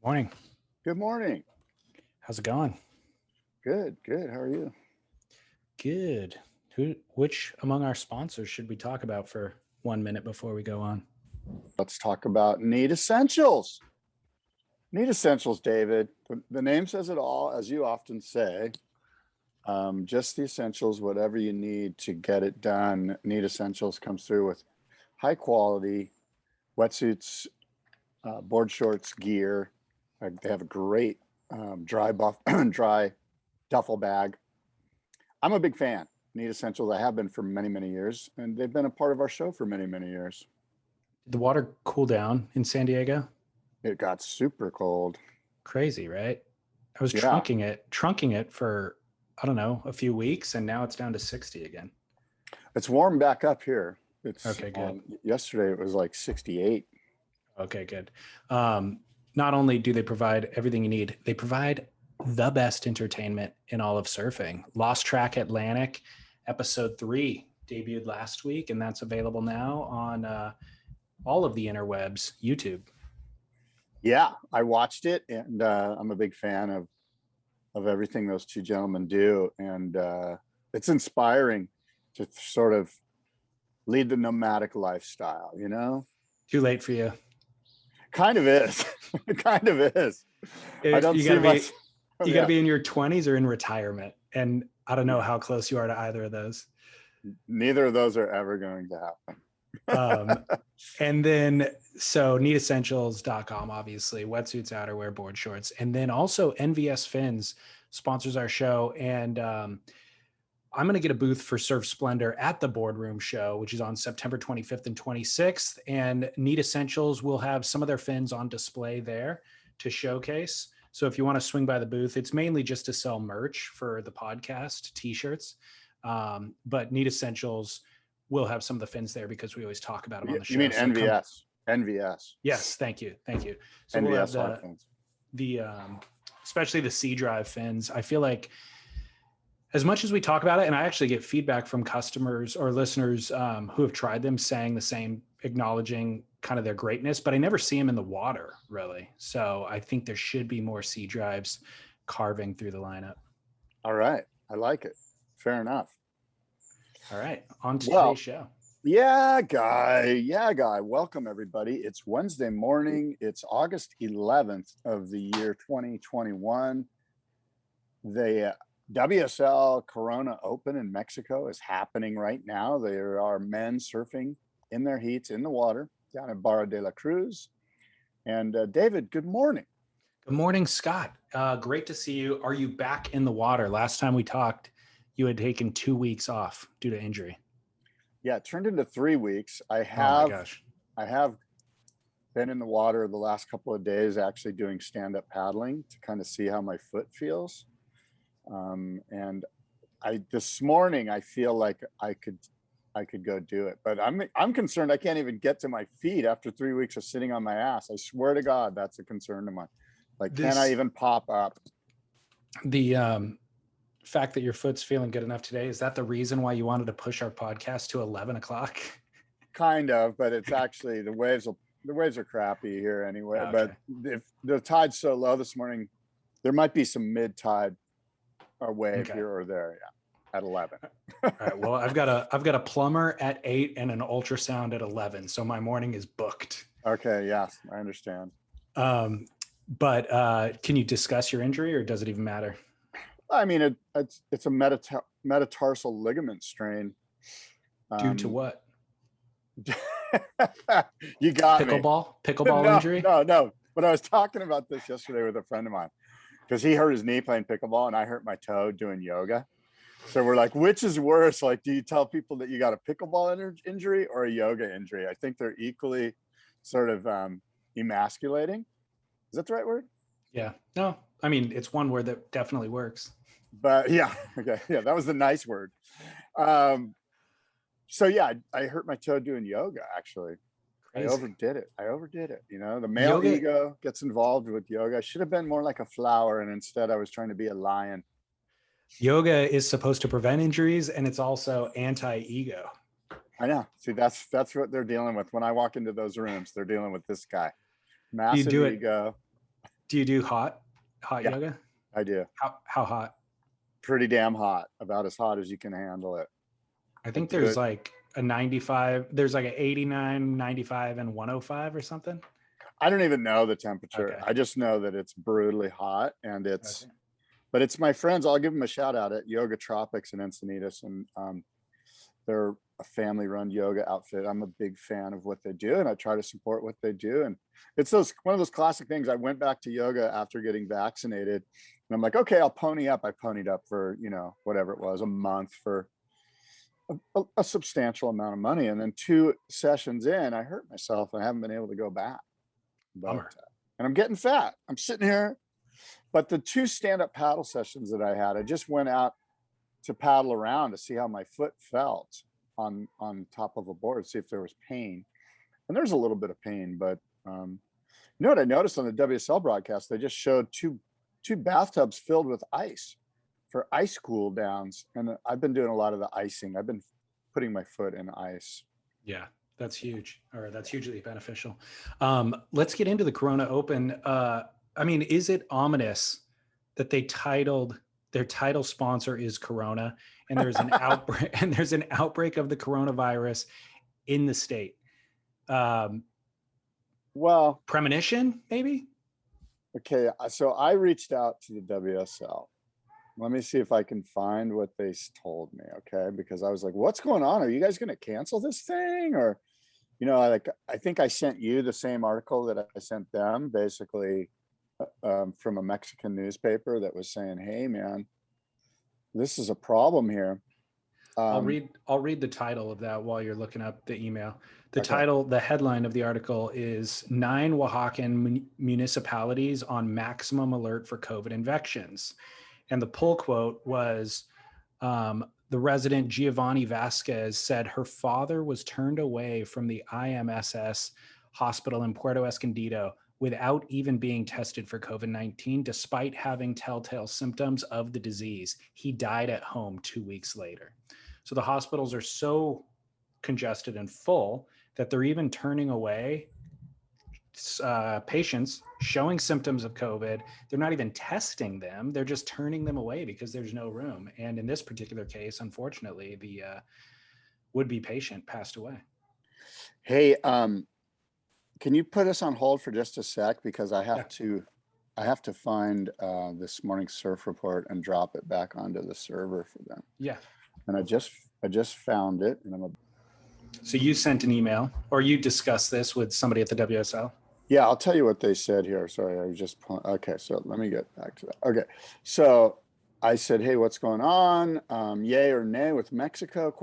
Morning. Good morning. How's it going? Good, good. How are you? Good. Which among our sponsors should we talk about for 1 minute before we go on? Let's talk about Need Essentials. Need Essentials, David. The name says it all, as you often say. Just the essentials, whatever you need to get it done. Need Essentials comes through with high quality wetsuits, board shorts, gear. They have a great dry duffel bag. I'm a big fan. Need Essentials. I have been for many, many years, and they've been a part of our show for many, many years. Did the water cool down in San Diego? It got super cold. Crazy, right? I was Yeah, trunking it for, I don't know, a few weeks, and now it's down to 60 again. it's warm back up here. It's Okay, good. yesterday it was like 68. Okay, good. Not only do they provide everything you need, they provide the best entertainment in all of surfing. Lost Track Atlantic, episode 3, debuted last week, and that's available now on all of the interwebs, YouTube. Yeah, I watched it, and I'm a big fan of everything those two gentlemen do, and it's inspiring to sort of lead the nomadic lifestyle. Too late for you. Kind of is. It kind of is. I don't You see gotta be much. you gotta be in your 20s or in retirement. And I don't know how close you are to either of those. Neither of those are ever going to happen. And then so needessentials.com, obviously, wetsuits, outerwear, board shorts, and then also NVS Fins sponsors our show. And I'm going to get a booth for Surf Splendor at the Boardroom Show, which is on September 25th and 26th. And Need Essentials will have some of their fins on display there to showcase. So if you want to swing by the booth, it's mainly just to sell merch for the podcast, t-shirts. But Need Essentials will have some of the fins there because we always talk about them on the show. You mean NVS? NVS. Yes, thank you. So NVS we'll have the especially the C drive fins. I feel like as much as we talk about it, and I actually get feedback from customers or listeners who have tried them saying the same, acknowledging kind of their greatness, but I never see them in the water really. So I think there should be more C drives carving through the lineup. All right. I like it. Fair enough. All right. On to today's show. Yeah, guy. Welcome, everybody. It's Wednesday morning. It's August 11th of the year 2021. The WSL Corona Open in Mexico is happening right now. There are men surfing in their heats in the water down at Barra de la Cruz. And David, good morning. Good morning, Scott. Great to see you. Are you back in the water? Last time we talked, you had taken 2 weeks off due to injury. Yeah, it turned into 3 weeks. I have been in the water the last couple of days, actually doing stand-up paddling to kind of see how my foot feels. And this morning I feel like I could go do it, but I'm concerned I can't even get to my feet after 3 weeks of sitting on my ass. I swear to God, that's a concern of mine. Like, can I even pop up? The fact that your foot's feeling good enough today, is that the reason why you wanted to push our podcast to 11 o'clock? Kind of, but it's actually the waves are crappy here anyway. Okay. But if the tide's so low this morning, there might be some mid-tide or wave here or there. Yeah, at 11. All right. Well, I've got a plumber at 8 and an ultrasound at 11, so my morning is booked. Okay. Yes, I understand. But can you discuss your injury, or does it even matter? I mean, it's a metatarsal ligament strain. Due to what? You got pickleball no, injury? No. But I was talking about this yesterday with a friend of mine because he hurt his knee playing pickleball and I hurt my toe doing yoga. So we're like, which is worse? Like, do you tell people that you got a pickleball injury or a yoga injury? I think they're equally sort of emasculating. Is that the right word? Yeah. No, I mean, it's one word that definitely works. But yeah, okay. Yeah, that was the nice word. So yeah, I hurt my toe doing yoga, actually. Crazy. I overdid it. The male ego gets involved with yoga. I should have been more like a flower, and instead I was trying to be a lion. Yoga is supposed to prevent injuries, and it's also anti-ego. I know. See, that's what they're dealing with. When I walk into those rooms, they're dealing with this guy. Massive ego. Do you do hot Yeah. yoga? I do. How hot? Pretty damn hot, about as hot as you can handle it. I think there's like a 95, there's like an 89, 95, and 105 or something. I don't even know the temperature. Okay. I just know that it's brutally hot, and but it's my friends. I'll give them a shout out at Yoga Tropics in Encinitas, and they're a family-run yoga outfit. I'm a big fan of what they do, and I try to support what they do. And it's one of those classic things. I went back to yoga after getting vaccinated, and I'm like, okay, I'll pony up. I ponied up for, whatever it was, a month for a substantial amount of money. And then 2 sessions in, I hurt myself. I haven't been able to go back. And I'm getting fat. I'm sitting here. But the 2 stand-up paddle sessions that I had, I just went out to paddle around to see how my foot felt on top of a board, see if there was pain. And there's a little bit of pain, but you know what I noticed on the WSL broadcast? They just showed two bathtubs filled with ice for ice cool downs. And I've been doing a lot of the icing. I've been putting my foot in ice. Yeah, that's huge. Or that's hugely beneficial. Let's get into the Corona Open. I mean, is it ominous that their title sponsor is Corona, and there's an outbreak of the coronavirus in the state? Well, premonition, maybe? Okay, so I reached out to the WSL. Let me see if I can find what they told me, okay? Because I was like, what's going on? Are you guys going to cancel this thing? Or, I think I sent you the same article that I sent them, basically from a Mexican newspaper that was saying, hey, man, this is a problem here. I'll read the title of that while you're looking up the email. The headline of the article is 9 Oaxacan municipalities on maximum alert for COVID infections. And the pull quote was, the resident Giovanni Vasquez said her father was turned away from the IMSS hospital in Puerto Escondido without even being tested for COVID-19, despite having telltale symptoms of the disease. He died at home 2 weeks later. So the hospitals are so congested and full that they're even turning away patients showing symptoms of COVID. They're not even testing them. They're just turning them away because there's no room. And in this particular case, unfortunately, the would-be patient passed away. Hey, can you put us on hold for just a sec? Because I have to find this morning's surf report and drop it back onto the server for them. Yeah. And I just found it, and So you sent an email, or you discussed this with somebody at the WSL? Yeah, I'll tell you what they said here. Sorry, I was just okay. So let me get back to that. Okay, so I said, hey, what's going on? Yay or nay with Mexico? ?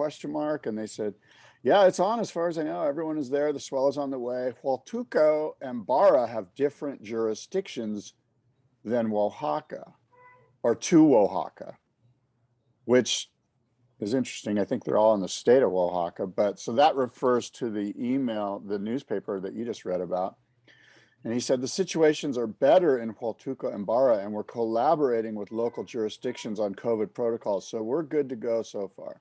And they said, yeah, it's on as far as I know. Everyone is there. The swell is on the way. Hualtuco and Barra have different jurisdictions than Oaxaca, or to Oaxaca, which is interesting. I think they're all in the state of Oaxaca, but so that refers to the email, the newspaper that you just read about. And he said the situations are better in Hualtuco and Barra, and we're collaborating with local jurisdictions on COVID protocols. So we're good to go so far.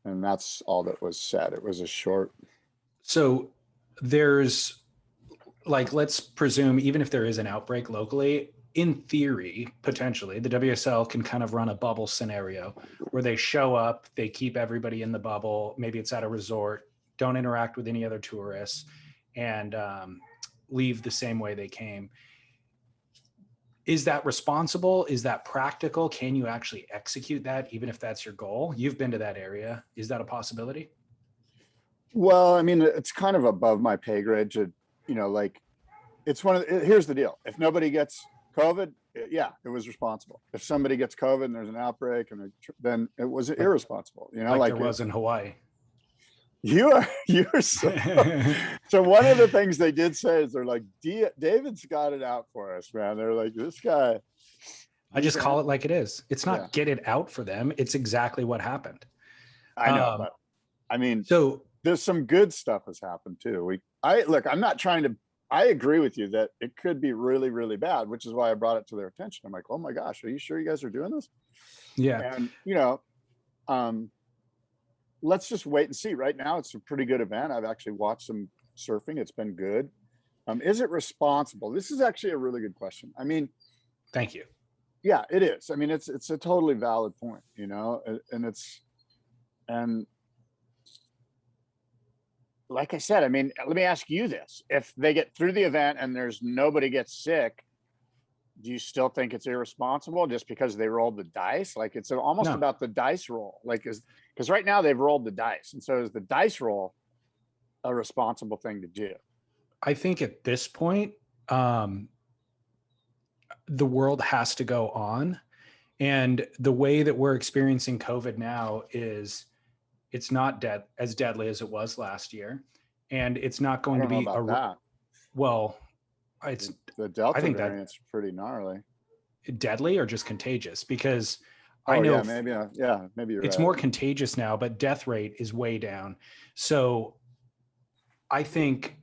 And that's all that was said. It was a short. So there's, like, let's presume, even if there is an outbreak locally, in theory, potentially, the WSL can kind of run a bubble scenario where they show up, they keep everybody in the bubble. Maybe it's at a resort, don't interact with any other tourists, and leave the same way they came. Is that responsible? Is that practical? Can you actually execute that, even if that's your goal? You've been to that area. Is that a possibility? Well, I mean, it's kind of above my pay grade to, it's here's the deal. If nobody gets COVID, yeah, it was responsible. If somebody gets COVID and there's an outbreak, then it was irresponsible. Like there was in Hawaii. You're so one of the things they did say is they're like, David's got it out for us, man. They're like, this guy. I just call it like it is. It's not get it out for them. It's exactly what happened. I know, but I mean, so there's some good stuff has happened too. I'm not trying to, I agree with you that it could be really, really bad, which is why I brought it to their attention. I'm like, oh my gosh, are you sure you guys are doing this? Yeah. And, let's just wait and see. Right now, it's a pretty good event. I've actually watched some surfing. It's been good. Is it responsible? This is actually a really good question. I mean, Thank you. yeah, it is. I mean, it's a totally valid point, and like I said, I mean, let me ask you this. If they get through the event and there's nobody gets sick, do you still think it's irresponsible just because they rolled the dice? Like it's almost No. about the dice roll, like because right now they've rolled the dice. And so is the dice roll a responsible thing to do? I think at this point, the world has to go on. And the way that we're experiencing COVID now is it's not as deadly as it was last year. And it's not going I to don't be know about that. Well, it's The Delta I think variant's pretty gnarly. deadly or just contagious, because Oh, I know yeah, maybe you're it's right. more contagious now, but death rate is way down. So I think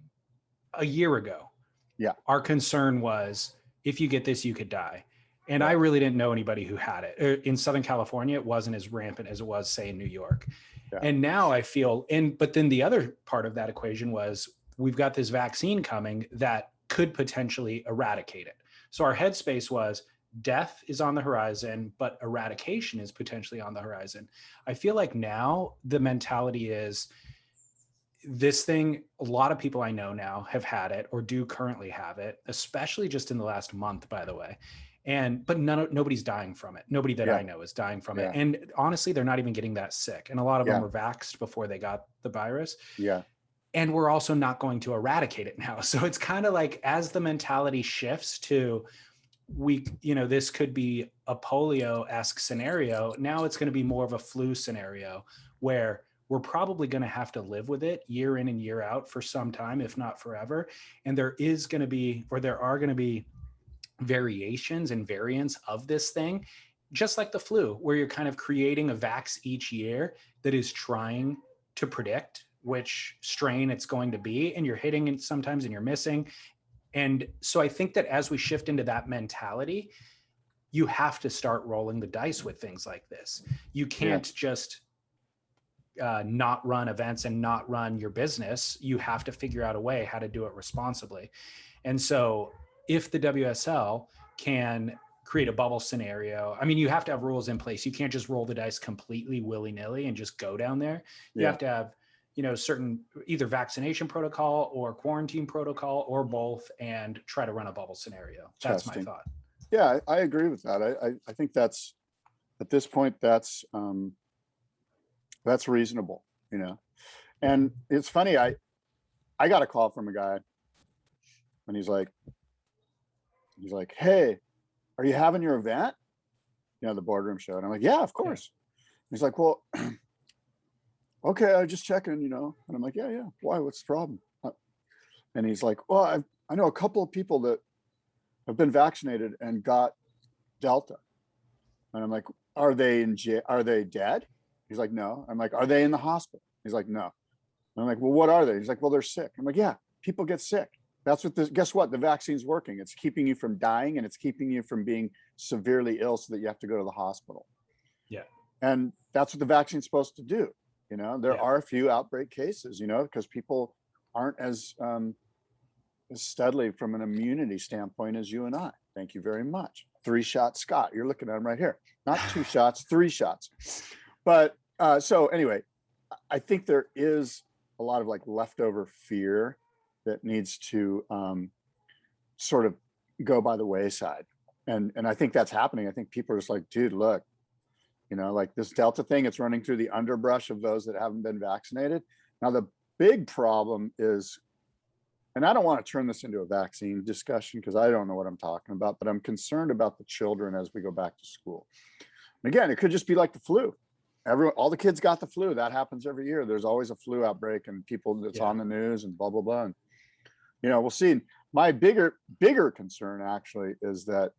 a year ago, Yeah. our concern was if you get this, you could die. And Yeah. I really didn't know anybody who had it. In Southern California, it wasn't as rampant as it was, say, in New York. Yeah. And now I feel, but then the other part of that equation was we've got this vaccine coming that could potentially eradicate it. So our headspace was death is on the horizon, but eradication is potentially on the horizon. I feel like now the mentality is this thing, a lot of people I know now have had it or do currently have it, especially just in the last month, by the way. But nobody's dying from it. Nobody that I know is dying from it. And honestly, they're not even getting that sick. And a lot of them were vaxxed before they got the virus. Yeah. And we're also not going to eradicate it now. So it's kind of like as the mentality shifts to this could be a polio-esque scenario. Now it's going to be more of a flu scenario where we're probably going to have to live with it year in and year out for some time, if not forever. And there are going to be variations and variants of this thing, just like the flu, where you're kind of creating a vax each year that is trying to predict which strain it's going to be. And you're hitting it sometimes and you're missing. And so I think that as we shift into that mentality, you have to start rolling the dice with things like this. You can't just not run events and not run your business. You have to figure out a way how to do it responsibly. And so if the WSL can create a bubble scenario, I mean, you have to have rules in place. You can't just roll the dice completely willy-nilly and just go down there. You have to have, certain either vaccination protocol or quarantine protocol or both, and try to run a bubble scenario. That's my thought. Yeah, I agree with that. I think that's, at this point, that's reasonable, And it's funny, I got a call from a guy and he's like, hey, are you having your event? The boardroom show. And I'm like, yeah, of course. Yeah. He's like, well, okay, I just checking, and I'm like, yeah. Why? What's the problem? And he's like, well, I know a couple of people that have been vaccinated and got Delta. And I'm like, are they dead? He's like, no. I'm like, are they in the hospital? He's like, no. And I'm like, well, what are they? He's like, well, they're sick. I'm like, yeah, people get sick. That's guess what? The vaccine's working. It's keeping you from dying and it's keeping you from being severely ill so that you have to go to the hospital. Yeah. And that's what the vaccine's supposed to do. There are a few outbreak cases, because people aren't as steadily from an immunity standpoint as you and I. Thank you very much. 3-shot Scott. You're looking at him right here. Not 2 shots, 3 shots. But so anyway, I think there is a lot of like leftover fear that needs to sort of go by the wayside. And I think that's happening. I think people are just like, dude, look, like this Delta thing, it's running through the underbrush of those that haven't been vaccinated. Now, the big problem is, and I don't want to turn this into a vaccine discussion because I don't know what I'm talking about, but I'm concerned about the children as we go back to school. And again, it could just be like the flu. All the kids got the flu. That happens every year. There's always a flu outbreak and people that's on the news and blah, blah, blah. And, we'll see. My bigger concern actually is that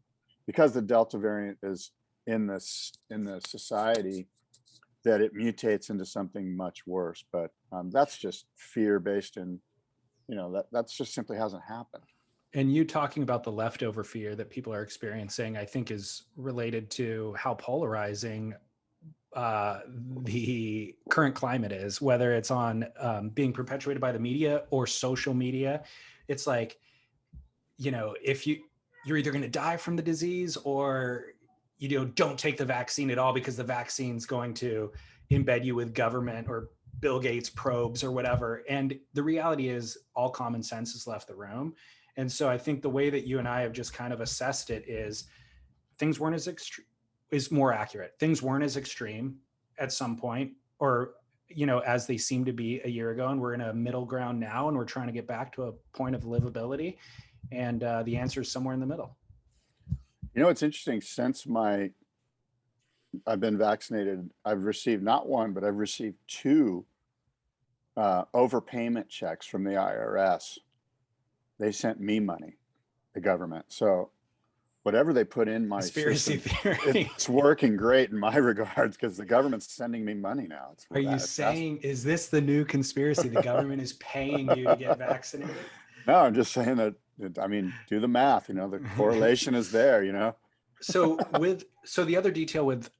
because the Delta variant is in the society, that it mutates into something much worse. But that's just fear based in, that's just simply hasn't happened. And you talking about the leftover fear that people are experiencing, I think is related to how polarizing the current climate is, whether it's on being perpetuated by the media or social media. It's like if you're either going to die from the disease or, don't take the vaccine at all because the vaccine's going to embed you with government or Bill Gates probes or whatever. And the reality is all common sense has left the room. And so I think the way that you and I have just kind of assessed it is things weren't as extreme, is more accurate. Things weren't as extreme at some point, or, as they seemed to be a year ago. And we're in a middle ground now, and we're trying to get back to a point of livability. And the answer is somewhere in the middle. It's interesting. Since I've been vaccinated, I've received not one, but I've received two overpayment checks from the IRS. They sent me money, the government. So whatever they put in my conspiracy system, theory, it's working great in my regards because the government's sending me money now. Are you saying, is this the new conspiracy? The government is paying you to get vaccinated? No, I'm just saying that, do the math, the correlation is there, So the other detail with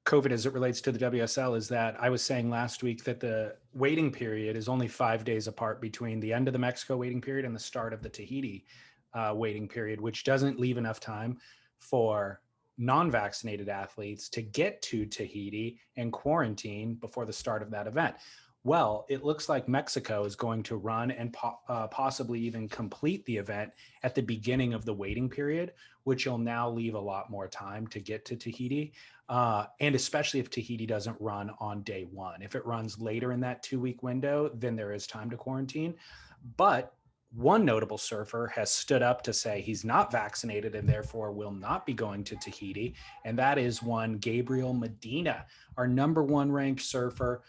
COVID as it relates to the WSL is that I was saying last week that the waiting period is only 5 days apart between the end of the Mexico waiting period and the start of the Tahiti waiting period, which doesn't leave enough time for non-vaccinated athletes to get to Tahiti and quarantine before the start of that event. Well, it looks like Mexico is going to run and possibly even complete the event at the beginning of the waiting period, which will now leave a lot more time to get to Tahiti. And especially if Tahiti doesn't run on day one. If it runs later in that 2-week window, then there is time to quarantine. But one notable surfer has stood up to say he's not vaccinated and therefore will not be going to Tahiti. And that is one Gabriel Medina, our number 1 ranked surfer.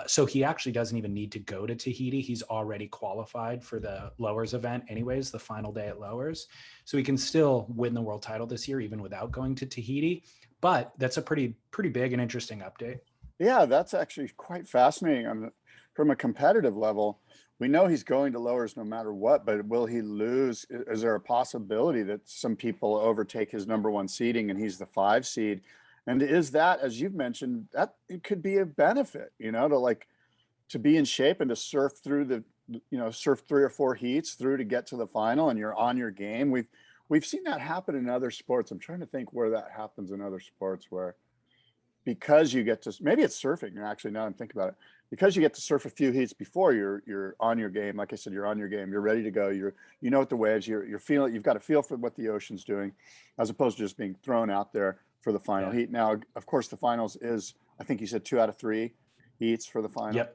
So he actually doesn't even need to go to Tahiti. He's already qualified for the Lowers event anyways, the final day at Lowers. So he can still win the world title this year, even without going to Tahiti. But that's a pretty big and interesting update. Yeah, that's actually quite fascinating. From a competitive level, we know he's going to Lowers no matter what, but will he lose? Is there a possibility that some people overtake his number 1 seeding and he's the 5 seed? And is that, as you've mentioned, that it could be a benefit, to be in shape and to surf through surf 3 or 4 heats through to get to the final and you're on your game. We've seen that happen in other sports. I'm trying to think where that happens in other sports where, because you get to, maybe it's surfing. Actually, now I'm thinking about it, because you get to surf a few heats before you're on your game. Like I said, you're on your game. You're ready to go. What the waves. You're feeling. You've got a feel for what the ocean's doing, as opposed to just being thrown out there for the final heat. Now, of course, the finals is, I think you said 2 out of 3 heats for the final.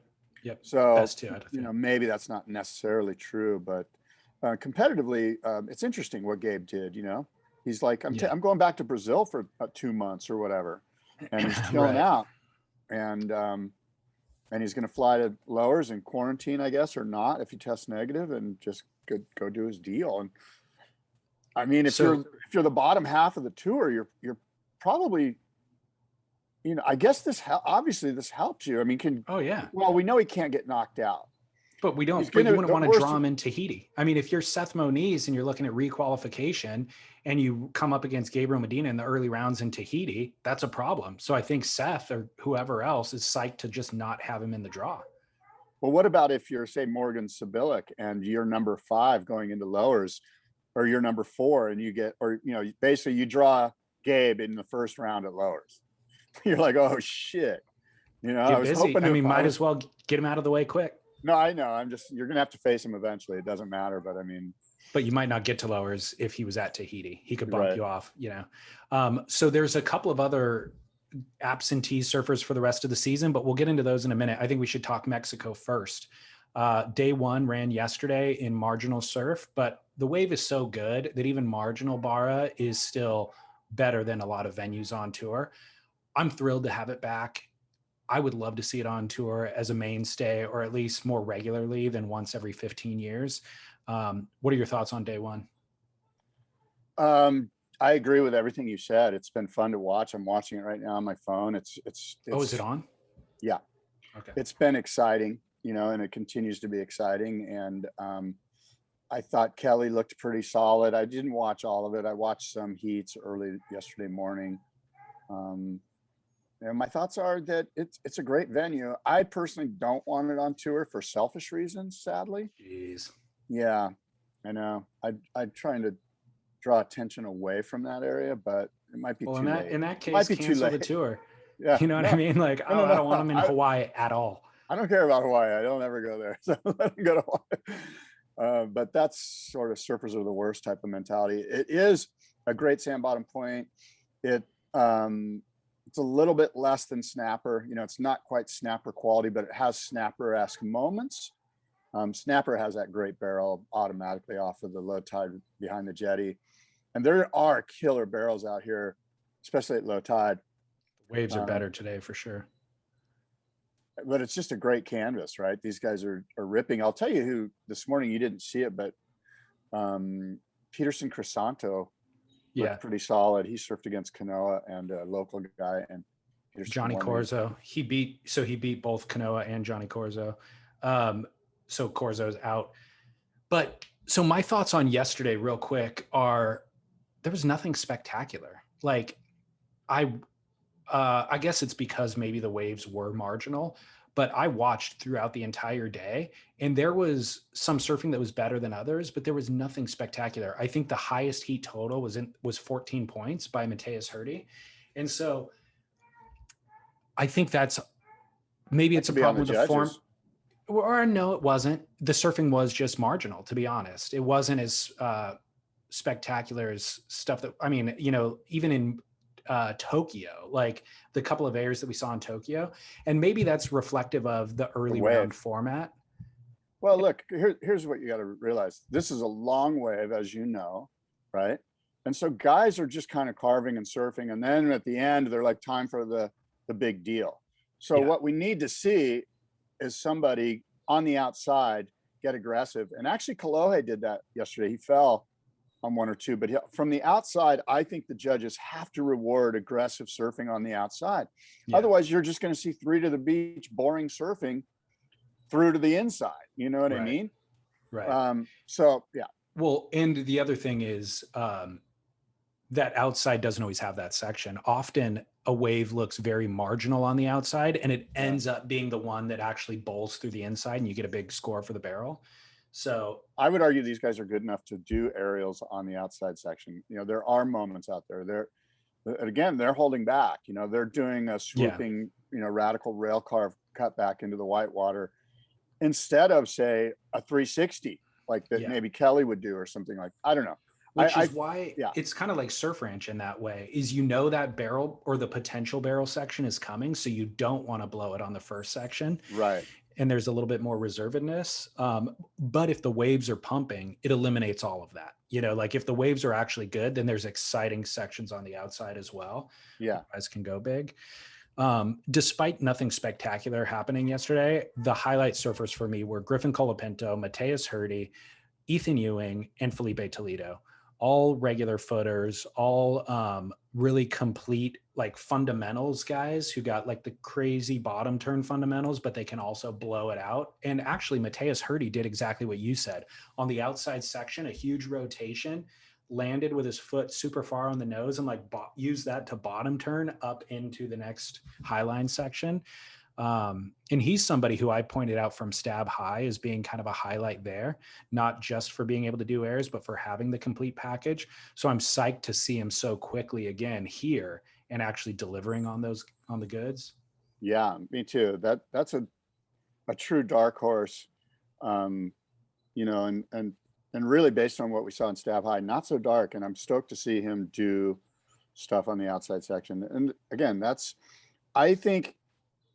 Yep. So Best 2 out of 3. maybe that's not necessarily true, but competitively, it's interesting what Gabe did. He's like, I'm going back to Brazil for 2 months or whatever, and he's chilling out, and he's going to fly to Lowers and quarantine, I guess, or not if he tests negative, and just go do his deal. And I mean, if you're the bottom half of the tour, you're probably, I guess this helps you. I mean, well, we know he can't get knocked out. But you wouldn't want to draw him in Tahiti. I mean, if you're Seth Moniz and you're looking at requalification and you come up against Gabriel Medina in the early rounds in Tahiti, that's a problem. So I think Seth or whoever else is psyched to just not have him in the draw. Well, what about if you're, say, Morgan Sibilic and you're number 5 going into Lowers, or you're number 4 and you get, or, basically you draw Gabe in the first round at Lowers. You're like, oh shit. I was hoping might as well get him out of the way quick. No, I know. You're going to have to face him eventually. It doesn't matter. But I mean, but you might not get to Lowers if he was at Tahiti. He could bump you off, So there's a couple of other absentee surfers for the rest of the season, but we'll get into those in a minute. I think we should talk Mexico first. Day 1 ran yesterday in marginal surf, but the wave is so good that even marginal Barra is still better than a lot of venues on tour. I'm thrilled to have it back. I would love to see it on tour as a mainstay, or at least more regularly than once every 15 years. What are your thoughts on day 1? I agree with everything you said. It's been fun to watch. I'm watching it right now on my phone. It's oh, is it on? Yeah. Okay. It's been exciting, and it continues to be exciting. And I thought Kelly looked pretty solid. I didn't watch all of it. I watched some heats early yesterday morning. And my thoughts are that it's a great venue. I personally don't want it on tour for selfish reasons, sadly. Jeez. Yeah. I know. I'm trying to draw attention away from that area, but it might be Well, too late. in that It might case, be too cancel the late. tour. Yeah. You know what I No, mean? Like, no, no, I don't want no. them in Hawaii at all. I don't care about Hawaii. I don't ever go there. So let them go to Hawaii. But that's sort of surfers are the worst type of mentality. It is a great sand bottom point. It's a little bit less than snapper. You know, it's not quite snapper quality, but it has snapper-esque moments. Snapper has that great barrel automatically off of the low tide behind the jetty. And there are killer barrels out here, especially at low tide. The waves are better today for sure. But it's just a great canvas, right? These guys are ripping. I'll tell you who this morning, you didn't see it, but Peterson Crisanto looked pretty solid. He surfed against Kanoa and a local guy, and Peterson Johnny Corzo. He beat both Kanoa and Johnny Corzo. So Corzo's out. But so my thoughts on yesterday real quick are there was nothing spectacular. Like I guess it's because maybe the waves were marginal, but I watched throughout the entire day and there was some surfing that was better than others, but there was nothing spectacular. I think the highest heat total was 14 points by Mateus Hurdy. And so I think that's maybe it's a problem with the form. Or no, it wasn't. The surfing was just marginal, to be honest. It wasn't as spectacular as stuff that, I mean, you know, even in Tokyo, like the couple of airs that we saw in Tokyo, and maybe that's reflective of the early round format. Well, look, here's what you got to realize. This is a long wave, as you know, right? And so guys are just kind of carving and surfing. And then at the end, they're like, time for the big deal. So what we need to see is somebody on the outside get aggressive. And actually Kolohe did that yesterday. He fell on one or two, but from the outside, I think the judges have to reward aggressive surfing on the outside. Otherwise, you're just going to see three to the beach, boring surfing through to the inside. You know what I mean? Right. So, yeah. Well, and the other thing is that outside doesn't always have that section. Often a wave looks very marginal on the outside and it ends up being the one that actually bowls through the inside and you get a big score for the barrel. So I would argue these guys are good enough to do aerials on the outside section. You know, there are moments out there. They're holding back. You know, they're doing a swooping, you know, radical rail carve cut back into the whitewater instead of say a 360 like that maybe Kelly would do or something like. I don't know. Which is why it's kind of like Surf Ranch in that way, is you know that barrel or the potential barrel section is coming, so you don't want to blow it on the first section. Right. And there's a little bit more reservedness. But if the waves are pumping, it eliminates all of that. You know, like if the waves are actually good, then there's exciting sections on the outside as well. Yeah. Guys can go big. Despite nothing spectacular happening yesterday, the highlight surfers for me were Griffin Colapinto, Mateus Hurdy, Ethan Ewing, and Felipe Toledo. All regular footers, all really complete like fundamentals guys who got like the crazy bottom turn fundamentals, but they can also blow it out. And actually Mateus Hurdy did exactly what you said. On the outside section, a huge rotation, landed with his foot super far on the nose and like use that to bottom turn up into the next highline section. And he's somebody who I pointed out from Stab High as being kind of a highlight there, not just for being able to do airs, but for having the complete package. So I'm psyched to see him so quickly again here and actually delivering on the goods. Yeah, me too. That's a true dark horse, you know, and really based on what we saw in Stab High, not so dark. And I'm stoked to see him do stuff on the outside section. And again, I think,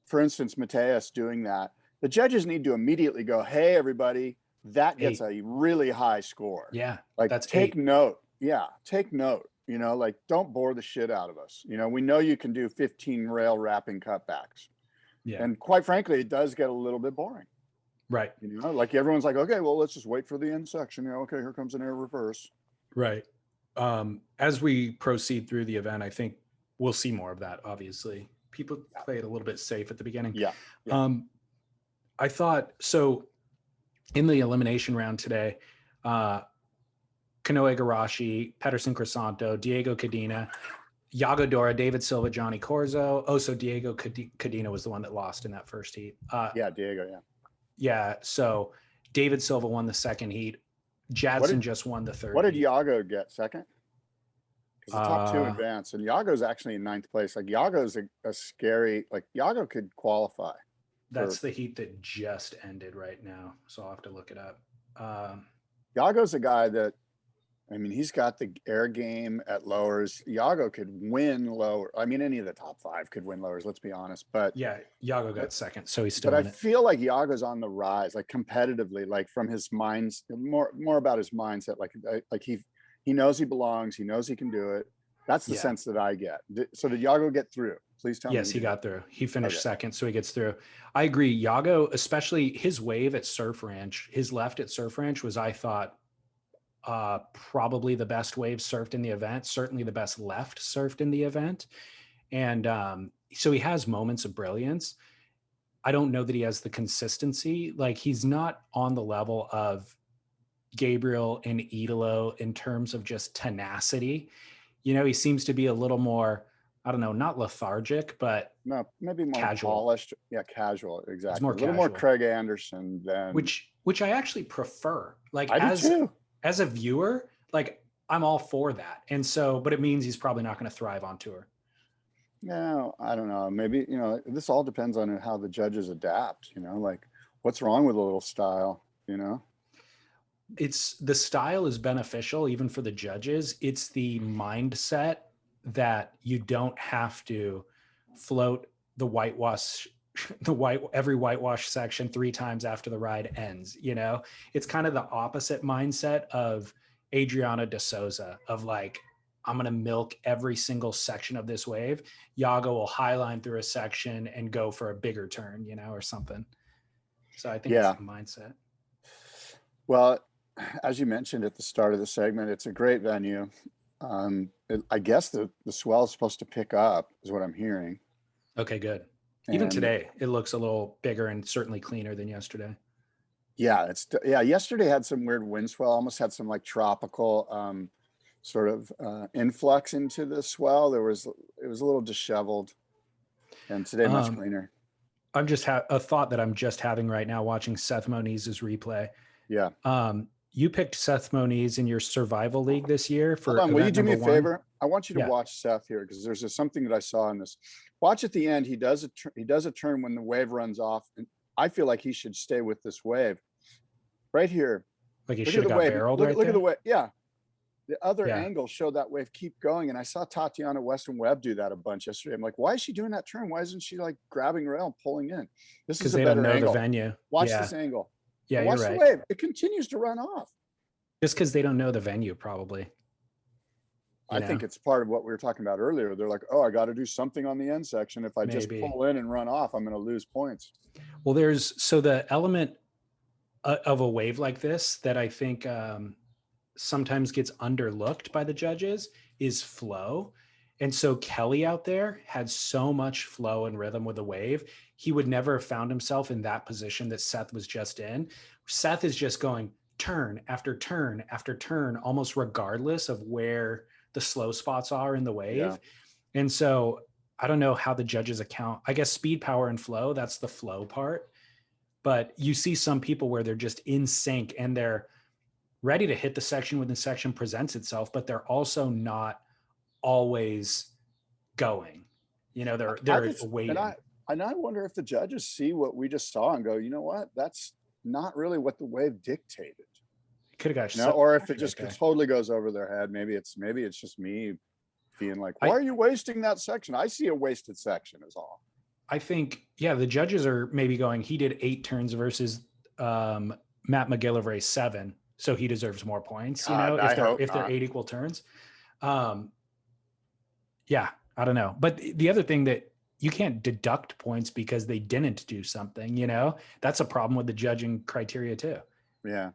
for instance, Mateus doing that, the judges need to immediately go, hey, everybody, that gets a really high score. Yeah. Like that's take note. Yeah. Take note, you know, like don't bore the shit out of us. You know, we know you can do 15 rail wrapping cutbacks. Yeah. And quite frankly, it does get a little bit boring. Right. You know, like everyone's like, okay, well, let's just wait for the end section. You know, okay, here comes an air reverse. Right. As we proceed through the event, I think we'll see more of that, obviously. People play it a little bit safe at the beginning. Yeah. I thought, so in the elimination round today, Kanoe Igarashi, Pedersen Crisanto, Diego Cadena, Yago Dora, David Silva, Johnny Corzo. Oh, so Diego Cadena was the one that lost in that first heat. Yeah, Diego, yeah. Yeah, so David Silva won the second heat. Jadson just won the third. What did heat. Yago get? Second? Because the top two Uh, advance, and Yago's actually in ninth place. Like Yago's a scary, like Yago could qualify. That's the heat that just ended right now, so I'll have to look it up. Yago's a guy that, I mean, he's got the air game at lowers. Yago could win lower. I mean, any of the top five could win lowers, let's be honest. But yeah, Yago got second, so he's still but in I it. feel like Yago's on the rise, like competitively, like from his minds, more about his mindset. Like he knows he belongs. He knows he can do it. That's the sense that I get. So did Yago get through? Please tell me. Yes, he got through. He finished second, so he gets through. I agree. Yago, especially his wave at Surf Ranch, his left at Surf Ranch was, I thought, probably the best wave surfed in the event, certainly the best left surfed in the event. And so he has moments of brilliance. I don't know that he has the consistency. Like, he's not on the level of Gabriel and Idolo in terms of just tenacity. You know, he seems to be a little more, I don't know, not lethargic, but no, maybe more casual. Polished. Yeah, casual. Exactly. It's more a little more Craig Anderson than which I actually prefer. Like, I do too. As a viewer, like, I'm all for that. And so, but it means he's probably not going to thrive on tour. No, I don't know. Maybe, you know, this all depends on how the judges adapt, you know, like what's wrong with a little style, you know? It's the style is beneficial even for the judges. It's the mindset that you don't have to float the whitewash, every whitewash section 3 times after the ride ends. You know, it's kind of the opposite mindset of Adriana de Souza of like, I'm going to milk every single section of this wave. Yago will highline through a section and go for a bigger turn, you know, or something. So I think it's the mindset. Well, as you mentioned at the start of the segment, it's a great venue. I guess the swell is supposed to pick up is what I'm hearing. Okay, good. Even today, it looks a little bigger and certainly cleaner than yesterday. Yeah, yesterday had some weird wind swell, almost had some like tropical sort of influx into the swell. It was a little disheveled, and today much cleaner. I'm just a thought that I'm just having right now watching Seth Moniz's replay. Yeah. You picked Seth Moniz in your survival league this year for. Hold on, will you do me a favor? I want you to watch Seth here because there's something that I saw in this. Watch at the end. He does a turn when the wave runs off, and I feel like he should stay with this wave right here. Like he should have got barreled. Look at the wave. Yeah. The other angle showed that wave keep going. And I saw Tatiana Weston Webb do that a bunch yesterday. I'm like, why is she doing that turn? Why isn't she like grabbing rail and pulling in? This is a better angle. Because they don't know the venue. Watch this angle. Yeah, watch you're right. The wave. It continues to run off. Just because they don't know the venue, probably. I think it's part of what we were talking about earlier. They're like, oh, I got to do something on the end section. If I just pull in and run off, I'm going to lose points. Well, so the element of a wave like this that I think sometimes gets underlooked by the judges is flow. And so Kelly out there had so much flow and rhythm with the wave. He would never have found himself in that position that Seth was just in. Seth is just going turn after turn after turn, almost regardless of where the slow spots are in the wave. Yeah. And so I don't know how the judges account. I guess speed, power, and flow, that's the flow part. But you see some people where they're just in sync and they're ready to hit the section when the section presents itself, but they're also not always going. You know, they're waiting. And I wonder if the judges see what we just saw and go, you know what? That's not really what the wave dictated. Could have got or if it just totally goes over their head. Maybe it's just me being like, why are you wasting that section? I see a wasted section is all. I think, the judges are maybe going, he did 8 turns versus Matt McGillivray 7. So he deserves more points, you know, if they're 8 equal turns. I don't know. But the other thing that you can't deduct points because they didn't do something, you know, that's a problem with the judging criteria too. Yeah.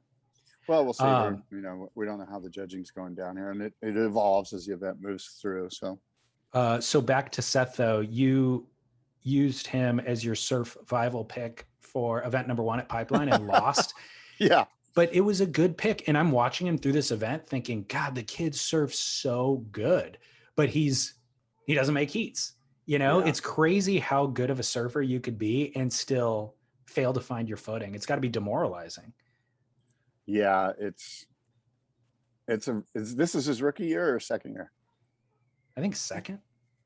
Well, we'll see. You know, we don't know how the judging's going down here, and it evolves as the event moves through. So back to Seth, though, you used him as your survival pick for event number 1 at Pipeline and lost. Yeah. But it was a good pick. And I'm watching him through this event thinking, God, the kid surfs so good, but he doesn't make heats. You know, It's crazy how good of a surfer you could be and still fail to find your footing. It's got to be demoralizing. Yeah, This is his rookie year or second year? I think second.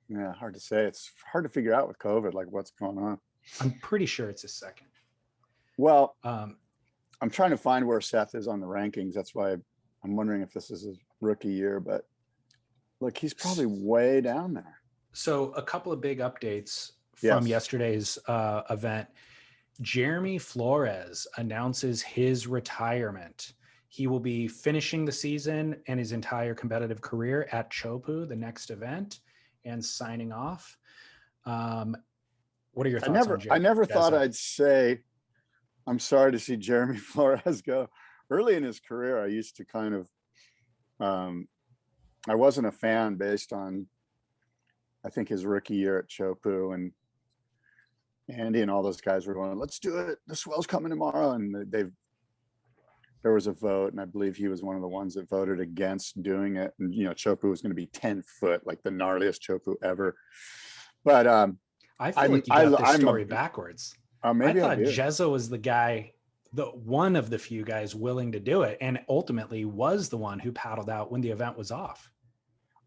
Yeah, hard to say. It's hard to figure out with COVID, like what's going on. I'm pretty sure it's his second. Well, I'm trying to find where Seth is on the rankings. That's why I'm wondering if this is his rookie year, but look, he's probably way down there. So a couple of big updates from yesterday's event. Jeremy Flores announces his retirement. He will be finishing the season and his entire competitive career at Chopu, the next event, and signing off. What are your thoughts on I never thought I'd say I'm sorry to see Jeremy Flores go. Early in his career, I used to kind of, I wasn't a fan based on, I think, his rookie year at Chopu, and Andy and all those guys were going, let's do it. The swell's coming tomorrow. And there was a vote, and I believe he was one of the ones that voted against doing it. And, Chopu was going to be 10 foot, like the gnarliest Chopu ever. But I feel like you got this story backwards. Maybe I thought Jezza was the guy, one of the few guys willing to do it, and ultimately was the one who paddled out when the event was off.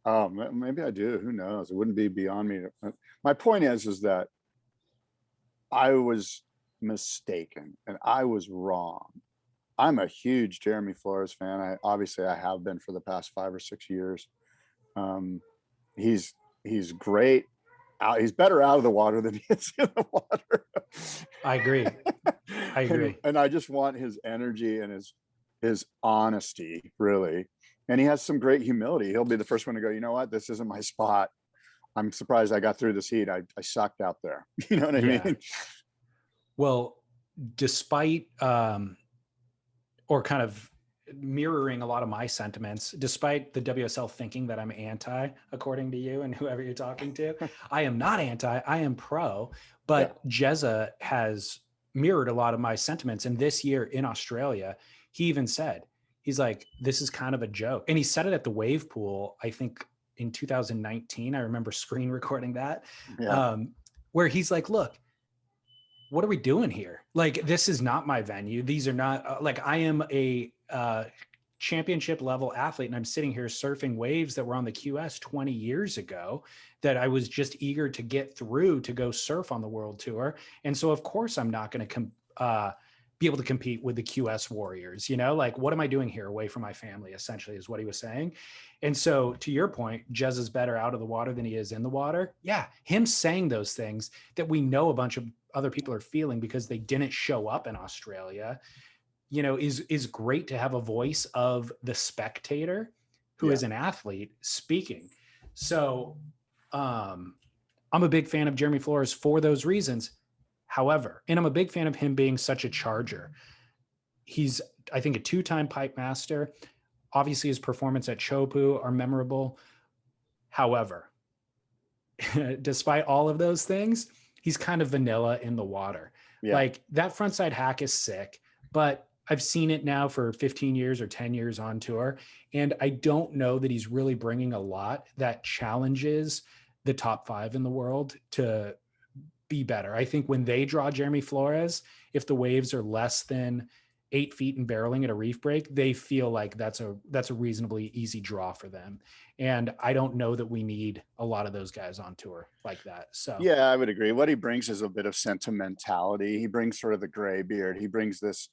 Oh, maybe I do. Who knows? It wouldn't be beyond me. My point is that I was mistaken and I was wrong. I'm a huge Jeremy Flores fan. I have been for the past 5 or 6 years. He's great. He's better out of the water than he is in the water. I agree. And I just want his energy and his honesty, really. And he has some great humility. He'll be the first one to go, you know what? This isn't my spot. I'm surprised I got through this heat. I sucked out there. You know what I mean? Well, despite or kind of mirroring a lot of my sentiments, despite the WSL thinking that I'm anti, according to you and whoever you're talking to, I am not anti, I am pro. But Jezza has mirrored a lot of my sentiments. And this year in Australia, he even said, he's like, this is kind of a joke. And he said it at the wave pool, I think in 2019. I remember screen recording that, where he's like, look, what are we doing here? Like, this is not my venue. These are not I am a championship level athlete, and I'm sitting here surfing waves that were on the QS 20 years ago that I was just eager to get through to go surf on the world tour. And so of course I'm not going to be able to compete with the QS warriors, like, what am I doing here away from my family, essentially, is what he was saying. And so to your point, Jezza's better out of the water than he is in the water. Yeah. Him saying those things that we know a bunch of other people are feeling because they didn't show up in Australia, is great to have a voice of the spectator who is an athlete speaking. So I'm a big fan of Jeremy Flores for those reasons. However, and I'm a big fan of him being such a charger. He's, I think, a 2-time pipe master. Obviously, his performance at Chopu are memorable. However, despite all of those things, he's kind of vanilla in the water. Yeah. Like, that frontside hack is sick, but I've seen it now for 15 years or 10 years on tour. And I don't know that he's really bringing a lot that challenges the top 5 in the world to be better. I think when they draw Jeremy Flores, if the waves are less than 8 feet and barreling at a reef break, they feel like that's a reasonably easy draw for them. And I don't know that we need a lot of those guys on tour like that. So yeah, I would agree. What he brings is a bit of sentimentality. He brings sort of the gray beard. He brings this,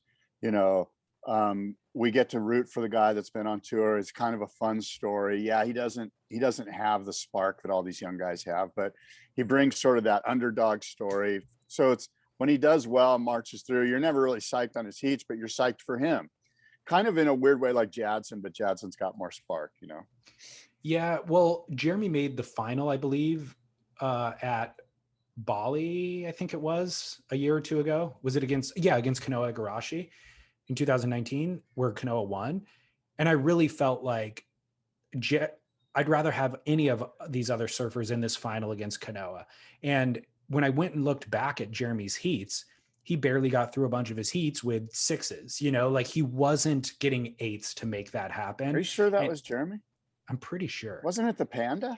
we get to root for the guy that's been on tour. It's kind of a fun story. Yeah, he doesn't have the spark that all these young guys have, but he brings sort of that underdog story. So it's, when he does well, marches through, you're never really psyched on his heats, but you're psyched for him. Kind of in a weird way like Jadson, but Jadson's got more spark, Yeah, well, Jeremy made the final, I believe, at Bali, I think it was, a year or two ago. Was it against Kanoa Igarashi in 2019, where Kanoa won. And I really felt like I'd rather have any of these other surfers in this final against Kanoa. And when I went and looked back at Jeremy's heats, he barely got through a bunch of his heats with 6s, like he wasn't getting 8s to make that happen. At Are you sure that was Jeremy? I'm pretty sure. Wasn't it the Panda?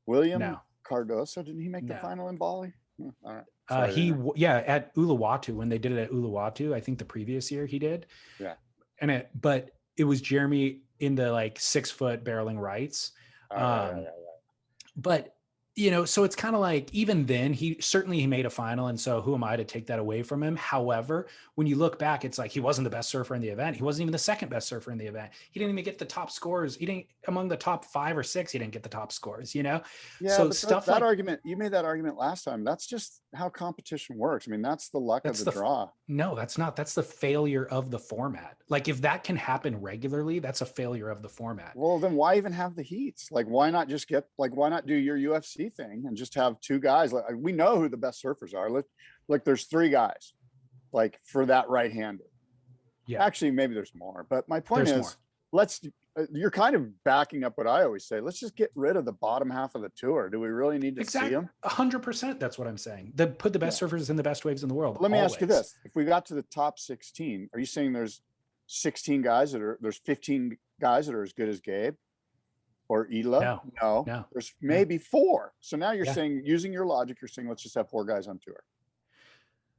William No. Cardoso? Didn't he make the final in Bali? All right. At Uluwatu, when they did it at Uluwatu, I think the previous year he did. Yeah. But it was Jeremy in the like 6-foot barreling Wrights. Right. But so it's kind of like, even then he made a final. And so who am I to take that away from him? However, when you look back, it's like, he wasn't the best surfer in the event. He wasn't even the second best surfer in the event. He didn't even get the top scores. He didn't, among the top 5 or 6, he didn't get the top scores, Yeah, So but stuff that like argument, you made that argument last time. That's just how competition works. I mean, that's the luck of the draw. No, that's not. That's the failure of the format. Like, if that can happen regularly, that's a failure of the format. Well, then why even have the heats? Like, why not just why not do your UFC thing and just have 2 guys? Like, we know who the best surfers are. Like, there's 3 guys, like, for that right-hander. Yeah. Actually, maybe there's more. But my point is, you're kind of backing up what I always say. Let's just get rid of the bottom half of the tour. Do we really need to see them? 100%. That's what I'm saying. Put the best surfers in the best waves in the world. Let me ask you this. If we got to the top 16, are you saying there's 16 guys there's 15 guys that are as good as Gabe or Ela? No. There's maybe 4. So now you're saying, using your logic, you're saying, let's just have 4 guys on tour.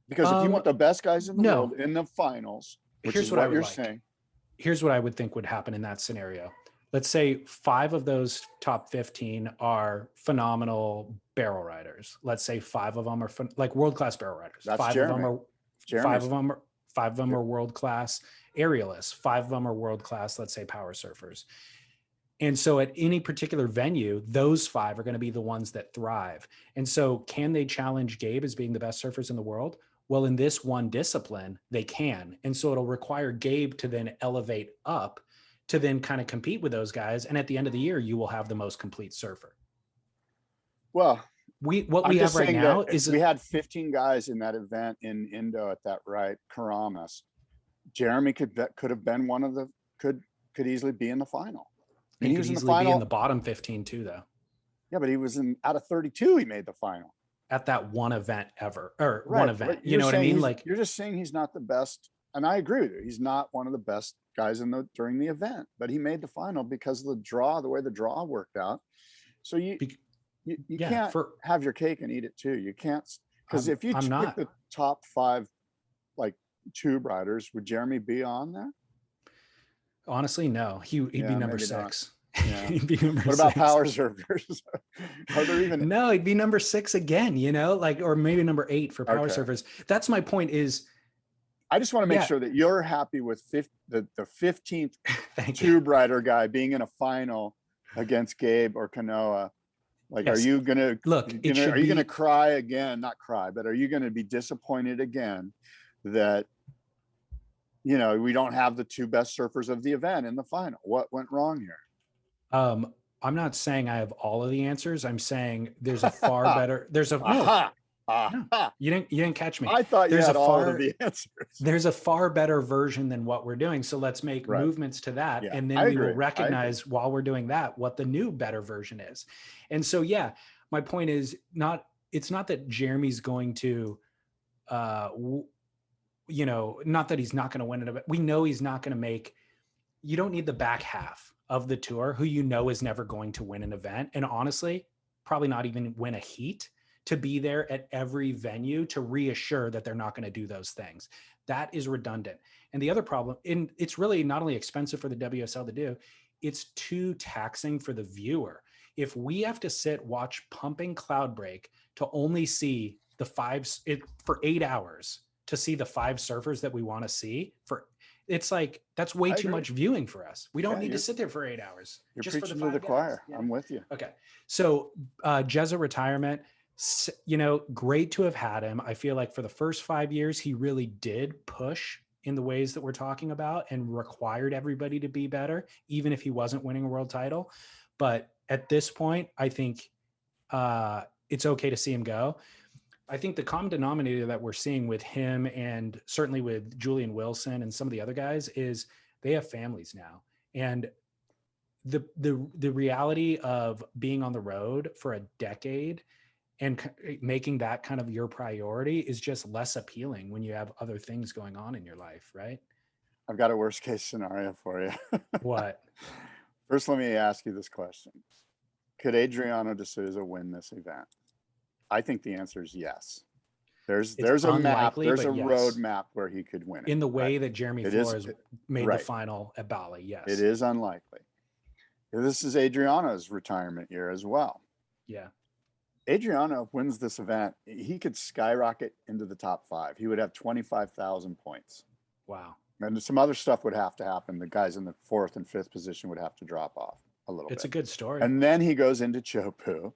Because if you want the best guys in the world in the finals, which is what you're saying. Here's what I would think would happen in that scenario. Let's say 5 of those top 15 are phenomenal barrel riders. Let's say 5 of them are like world-class barrel riders. That's 5 Jeremy. of them are 5 of them are world-class aerialists. 5 of them are world-class, let's say, power surfers. And so at any particular venue, those 5 are going to be the ones that thrive. And so can they challenge Gabe as being the best surfers in the world? Well, in this one discipline, they can. And so it'll require Gabe to then elevate up to then kind of compete with those guys. And at the end of the year, you will have the most complete surfer. Well, what we have right now is we had 15 guys in that event in Indo at that right, Karamas. Jeremy could have been one of the could easily be in the final. He could easily be in the bottom 15 too, though. Yeah, but he was out of 32. He made the final. At that one event one event. You know what I mean? Like, you're just saying he's not the best. And I agree with you. He's not one of the best guys during the event, but he made the final because of the way the draw worked out. So you can't have your cake and eat it too. You can't, because if you pick the top 5 like tube riders, would Jeremy be on there? Honestly, no. He'd be number 6. Yeah. He'd be number 6. What about power surfers? Are there even? No, he'd be number 6 again, like, or maybe number 8 for power surfers. That's my point is, I just want to make sure that you're happy with the 15th tube rider guy being in a final against Gabe or Kanoa. Like, are you going to look, are you going to cry again? Not cry, but are you going to be disappointed again that, we don't have the 2 best surfers of the event in the final? What went wrong here? I'm not saying I have all of the answers. I'm saying there's a far better, you didn't catch me. I thought you had all of the answers. There's a far better version than what we're doing. So let's make movements to that. Yeah, and then we will recognize while we're doing that, what the new better version is. And so, my point is it's not that Jeremy's going to, not that he's not going to win it, but we know he's not going to you don't need the back half of the tour who is never going to win an event. And honestly, probably not even win a heat, to be there at every venue to reassure that they're not going to do those things. That is redundant. And the other problem, and it's really not only expensive for the WSL to do, it's too taxing for the viewer. If we have to watch pumping cloud break to only see the 5 for 8 hours to see the 5 surfers that we want to see, it's like, that's way too much viewing for us. We don't need to sit there for 8 hours. You're just preaching to the choir. I'm with you. Okay. So Jezza Retirement, great to have had him. I feel like for the first 5 years, he really did push in the ways that we're talking about and required everybody to be better, even if he wasn't winning a world title. But at this point, I think it's okay to see him go. I think the common denominator that we're seeing with him and certainly with Julian Wilson and some of the other guys is they have families now. And the reality of being on the road for a decade and making that kind of your priority is just less appealing when you have other things going on in your life, right? I've got a worst case scenario for you. What? First, let me ask you this question. Could Adriano de Souza win this event? I think the answer is yes. There's It's a map. unlikely, There's a but road yes, map where he could win it. in the way that Jeremy It is Flores made the right. final at Bali. Yes, It is unlikely. This is Adriano's retirement year as well. Yeah. Adriano wins this event. He could skyrocket into the top 5. He would have 25,000 points. Wow. And some other stuff would have to happen. The guys in the 4th and 5th position would have to drop off a little bit. It's a good story. And then he goes into Chopu.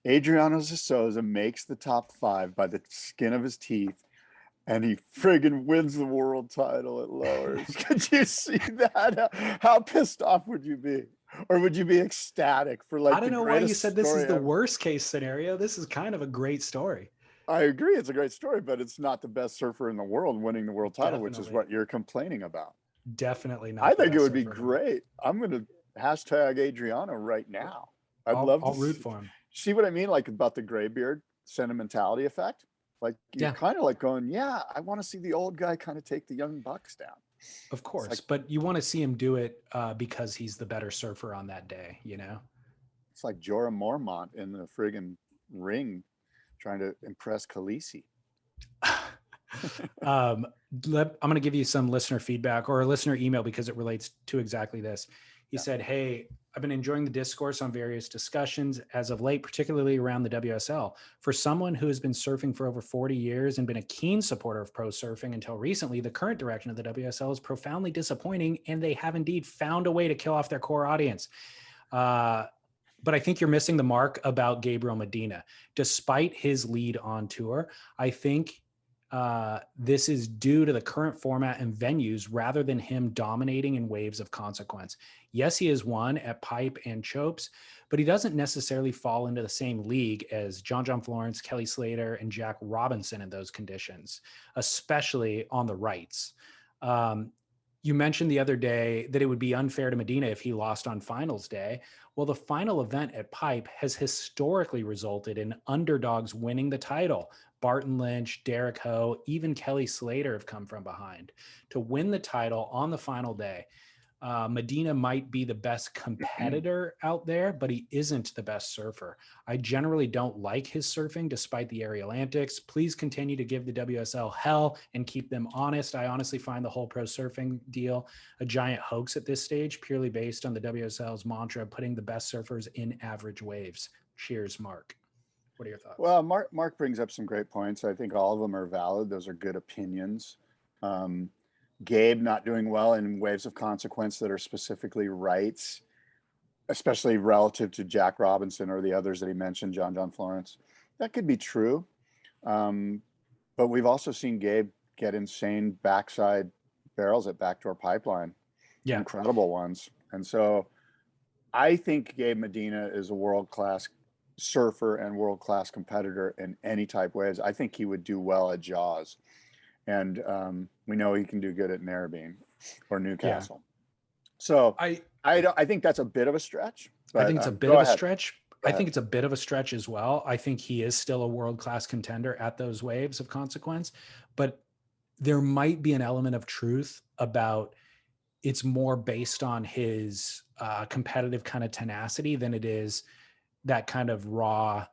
Adriano de Souza makes the top 5 by the skin of his teeth, and he friggin' wins the world title at lowers. Could you see that? How pissed off would you be? Or would you be ecstatic for like? I don't know why you said this is the worst case scenario. This is kind of a great story. I agree, it's a great story, but it's not the best surfer in the world winning the world title, which is what you're complaining about. Definitely not. I think it would be great. I'm going to hashtag Adriano right now. I'll root for him. See what I mean? Like about the gray beard sentimentality effect. Like you're kind of like going, yeah, I want to see the old guy kind of take the young bucks down. Of course, like, but you want to see him do it because he's the better surfer on that day, you know? It's like Jorah Mormont in the friggin' ring trying to impress Khaleesi. I'm going to give you some listener feedback or a listener email because it relates to exactly this. He said, hey, I've been enjoying the discourse on various discussions as of late, particularly around the WSL. For someone who has been surfing for over 40 years and been a keen supporter of pro surfing until recently, the current direction of the WSL is profoundly disappointing, and they have indeed found a way to kill off their core audience. But I think you're missing the mark about Gabriel Medina. Despite his lead on tour, I think this is due to the current format and venues rather than him dominating in waves of consequence. Yes, he has won at Pipe and Chopes, but he doesn't necessarily fall into the same league as John Florence, Kelly Slater, and Jack Robinson in those conditions, especially on the rights. You mentioned the other day that it would be unfair to Medina if he lost on finals day. Well, the final event at Pipe has historically resulted in underdogs winning the title. Barton Lynch, Derek Ho, even Kelly Slater have come from behind to win the title on the final day. Medina might be the best competitor out there, but he isn't the best surfer. I generally don't like his surfing despite the aerial antics. Please continue to give the WSL hell and keep them honest. I honestly find the whole pro surfing deal a giant hoax at this stage, purely based on the WSL's mantra of putting the best surfers in average waves. Cheers, Mark. What are your thoughts? Well, Mark brings up some great points. I think all of them are valid. Those are good opinions. Gabe not doing well in waves of consequence that are specifically rights, especially relative to Jack Robinson or the others that he mentioned, John Florence. That could be true. But we've also seen Gabe get insane backside barrels at Backdoor Pipeline. Yeah. Incredible ones. And so I think Gabe Medina is a world-class surfer and world-class competitor in any type waves. I think he would do well at Jaws. And we know he can do good at Narrabeen or Newcastle. Yeah. So I think that's a bit of a stretch. But, I think it's a bit of a stretch. I think it's a bit of a stretch as well. I think he is still a world-class contender at those waves of consequence, but there might be an element of truth about it's more based on his competitive kind of tenacity than it is that kind of raw,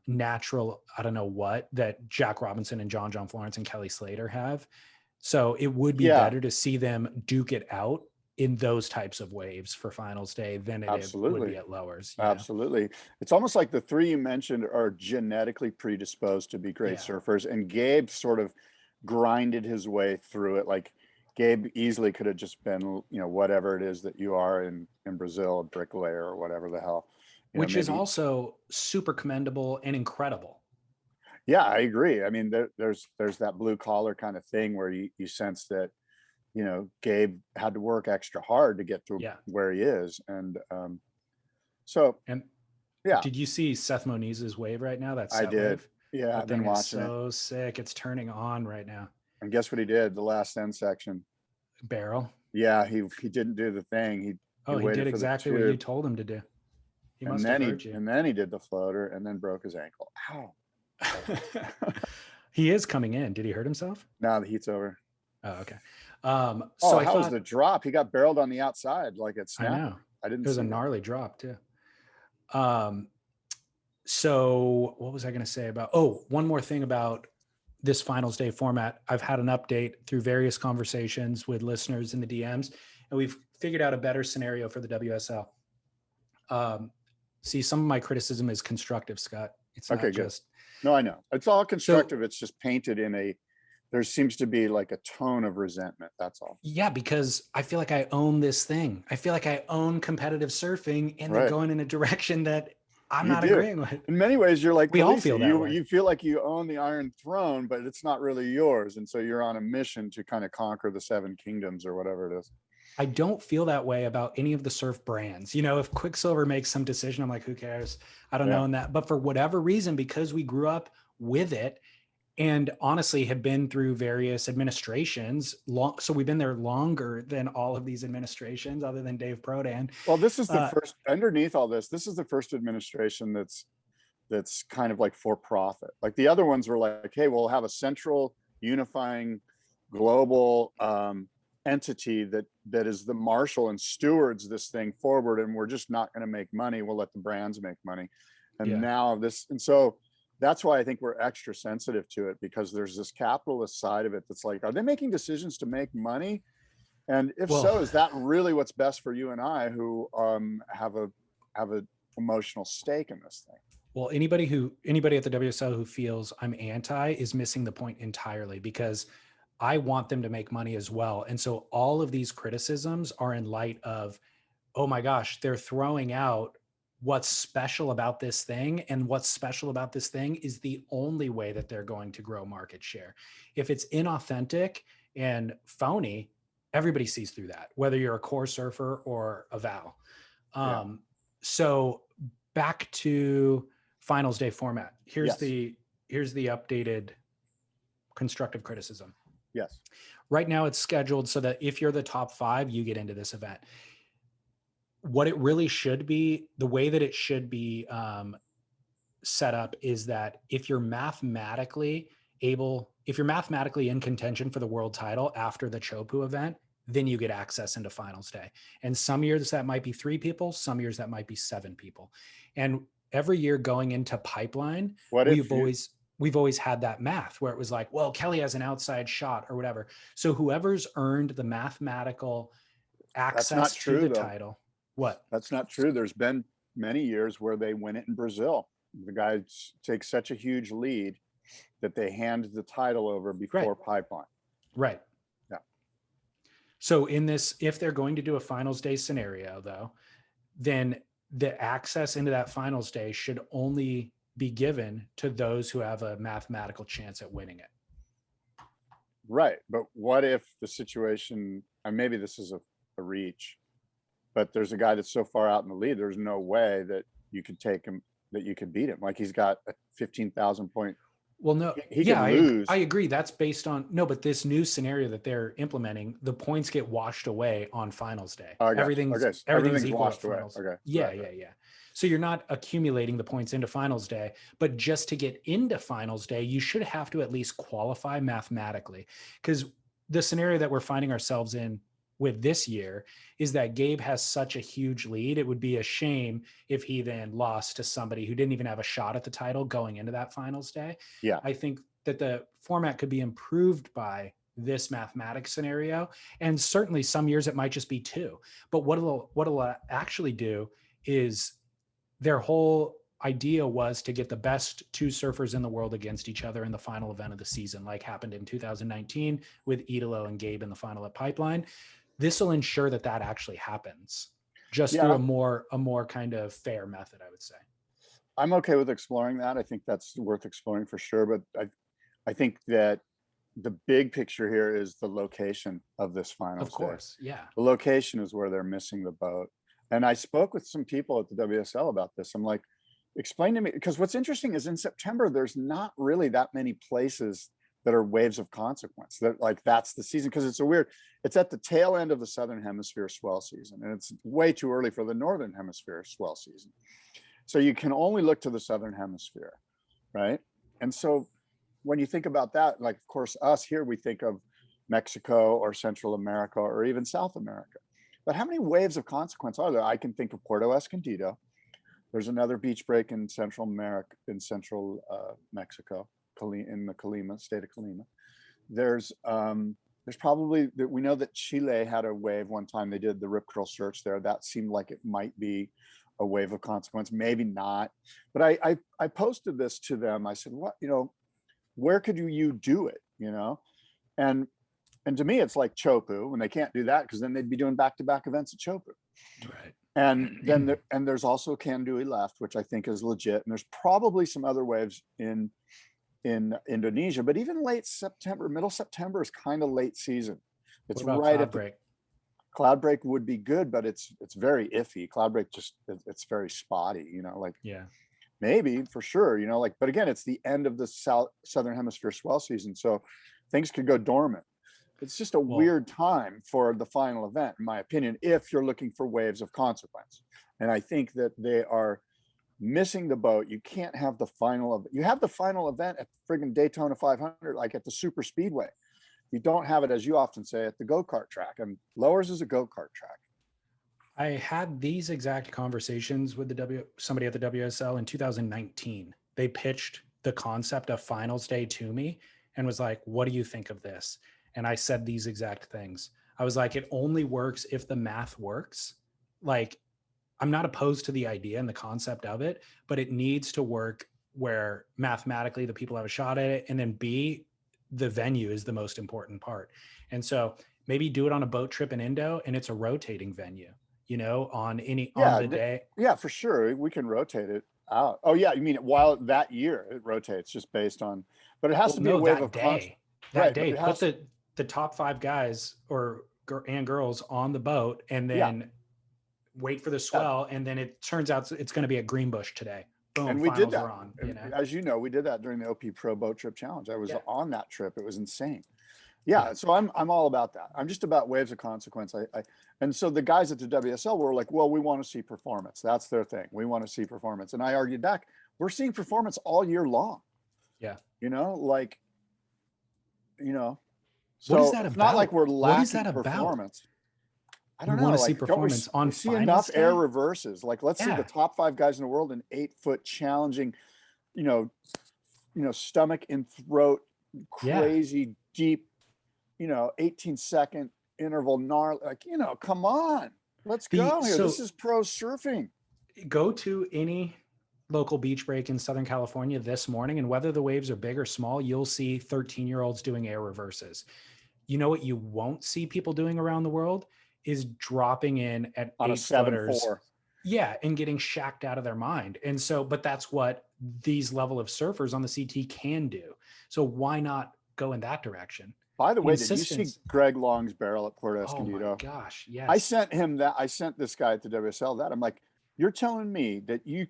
natural, I don't know what, that Jack Robinson and John Florence and Kelly Slater have. So it would be better to see them duke it out in those types of waves for finals day than it would be at lowers. Absolutely. Know? It's almost like the three you mentioned are genetically predisposed to be great surfers, and Gabe sort of grinded his way through it. Like Gabe easily could have just been, whatever it is that you are in Brazil, a bricklayer or whatever the hell. Which is also super commendable and incredible. Yeah, I agree. I mean, there's that blue collar kind of thing where you sense that, Gabe had to work extra hard to get to where he is. And did you see Seth Moniz's wave right now? That's I did. Wave? Yeah, I've been watching it. So sick. It's turning on right now. And guess what he did? The last end section. Barrel. Yeah, he didn't do the thing. He did exactly what you told him to do. And then he did the floater and then broke his ankle. Ow. He is coming in. Did he hurt himself? No, the heat's over. Oh, okay. How was the drop? He got barreled on the outside like it snapped. I know. I didn't. It was a gnarly drop too. So what was I going to say about, one more thing about this finals day format. I've had an update through various conversations with listeners in the DMs, and we've figured out a better scenario for the WSL. See, some of my criticism is constructive, Scott. It's not just. No, I know. It's all constructive. It's just painted in there seems to be like a tone of resentment. That's all. Yeah, because I feel like I own this thing. I feel like I own competitive surfing, and they're going in a direction that I'm not agreeing with. In many ways, you're like, we all feel that way. You feel like you own the Iron Throne, but it's not really yours. And so you're on a mission to kind of conquer the Seven Kingdoms or whatever it is. I don't feel that way about any of the surf brands. You know, if Quicksilver makes some decision, I'm like, who cares? I don't know in that. But for whatever reason, because we grew up with it and honestly have been through various administrations, so we've been there longer than all of these administrations other than Dave Prodan. Well, this is the first, underneath all this is the first administration that's kind of like for profit. Like the other ones were like, hey, we'll have a central unifying global entity that is the marshal and stewards this thing forward, and we're just not going to make money. We'll let the brands make money. And now and so that's why I think we're extra sensitive to it, because there's this capitalist side of it that's like, are they making decisions to make money? And if so, is that really what's best for you and I, who have a emotional stake in this thing? Well, anybody at the WSL who feels I'm anti is missing the point entirely, because I want them to make money as well. And so all of these criticisms are in light of, oh my gosh, they're throwing out what's special about this thing. And what's special about this thing is the only way that they're going to grow market share. If it's inauthentic and phony, everybody sees through that, whether you're a core surfer or a Val. So back to finals day format. Here's the updated constructive criticism. Yes. Right now it's scheduled so that if you're the top 5, you get into this event. What it really should be, the way that it should be set up is that if you're mathematically in contention for the world title after the Chopu event, then you get access into finals day. And some years that might be 3 people, some years that might be 7 people. And every year going into pipeline, we've always had that math where it was like, well, Kelly has an outside shot or whatever. So whoever's earned the mathematical access to the title. What? That's not true. There's been many years where they win it in Brazil. The guy takes such a huge lead that they hand the title over before pipeline. Right. Yeah. So in this, if they're going to do a finals day scenario though, then the access into that finals day should only be given to those who have a mathematical chance at winning it. Right. But what if the situation, and maybe this is a reach, but there's a guy that's so far out in the lead, there's no way that you could take him, that you could beat him. Like he's got a 15,000 point. Well, no, he can lose. I agree. That's based on, but this new scenario that they're implementing, the points get washed away on finals day. Everything's equal washed away. Okay. Yeah. So you're not accumulating the points into finals day, but just to get into finals day, you should have to at least qualify mathematically, because the scenario that we're finding ourselves in with this year is that Gabe has such a huge lead. It would be a shame if he then lost to somebody who didn't even have a shot at the title going into that finals day. Yeah. I think that the format could be improved by this mathematics scenario. And certainly some years it might just be 2, but what it'll actually do is their whole idea was to get the best 2 surfers in the world against each other in the final event of the season, like happened in 2019 with Idolo and Gabe in the final at Pipeline. This will ensure that actually happens just through a more kind of fair method, I would say. I'm okay with exploring that. I think that's worth exploring for sure. But I think that the big picture here is the location of this final. Of course. Yeah. The location is where they're missing the boat. And I spoke with some people at the WSL about this. I'm like, explain to me, because what's interesting is in September, there's not really that many places that are waves of consequence, that like that's the season, because it's at the tail end of the Southern Hemisphere swell season, and it's way too early for the Northern Hemisphere swell season. So you can only look to the Southern Hemisphere, right? And so when you think about that, like of course us here, we think of Mexico or Central America or even South America. But how many waves of consequence are there? I can think of Puerto Escondido. There's another beach break in Central America, in Central Mexico, in the Colima, state of Colima. There's probably, we know that Chile had a wave one time. They did the rip curl search there. That seemed like it might be a wave of consequence, maybe not. But I posted this to them. I said, what, where could you do it, And to me, it's like Chopu, and they can't do that because then they'd be doing back-to-back events at Chopu. Right. And then there's also Kandui left, which I think is legit. And there's probably some other waves in Indonesia, but even late September, middle September is kind of late season. It's right at the Cloud Break would be good, but it's very iffy. Cloud Break it's very spotty, maybe for sure, but again, it's the end of the Southern Hemisphere swell season. So things could go dormant. It's just a weird time for the final event, in my opinion, if you're looking for waves of consequence. And I think that they are missing the boat. You can't have the final you have the final event at friggin' Daytona 500, like at the super speedway. You don't have it, as you often say, at the go-kart track. And Lowers is a go-kart track. I had these exact conversations with somebody at the WSL in 2019. They pitched the concept of finals day to me and was like, what do you think of this? And I said these exact things. I was like, it only works if the math works. Like, I'm not opposed to the idea and the concept of it, but it needs to work where mathematically the people have a shot at it. And then B, the venue is the most important part. And so maybe do it on a boat trip in Indo, and it's a rotating venue, on the day. Yeah, for sure. We can rotate it out. Oh yeah. You mean while that year it rotates just based on, but it has to be a wave of day. That day, put the top 5 guys and girls on the boat, and then wait for the swell. And then it turns out it's going to be at Greenbush today. Boom, and we did that. As you know, we did that during the OP Pro Boat Trip Challenge. I was on that trip. It was insane. Yeah. So I'm all about that. I'm just about waves of consequence. And so the guys at the WSL were like, well, we want to see performance. That's their thing. We want to see performance. And I argued back, we're seeing performance all year long. Yeah. So what is that about? It's not like we're lacking what is that performance. About? I don't know. Want to see performance on see enough air reverses. Like, let's see the top 5 guys in the world in 8-foot challenging, stomach and throat, crazy deep, 18-second interval gnarly. Like, come on, let's go here. This is pro surfing. Go to any local beach break in Southern California this morning, and whether the waves are big or small, you'll see 13-year-olds doing air reverses. You know what you won't see people doing around the world is dropping in at on 8-footers. 7-4. Yeah, and getting shacked out of their mind. And so, but that's what these level of surfers on the CT can do. So why not go in that direction? By the way, did you see Greg Long's barrel at Puerto Escondido? Oh my gosh, yes. I sent him that. I sent this guy at the WSL that. I'm like, you're telling me that you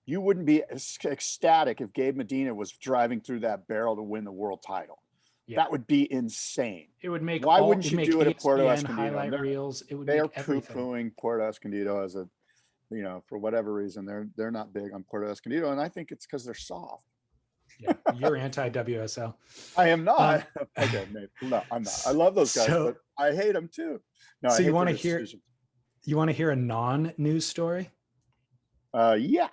wouldn't be ecstatic if Gabe Medina was driving through that barrel to win the world title? Yeah. That would be insane. It would make. Why wouldn't you do it at Puerto Escondido? Highlight reels. It would. They are poo-pooing Puerto Escondido as a, for whatever reason, they're not big on Puerto Escondido, and I think it's because they're soft. Yeah, you're anti-WSL. I am not. Okay, maybe. No, I'm not. I love those guys, but I hate them too. No, so you want to hear? You want to hear a non-news story? Yeah.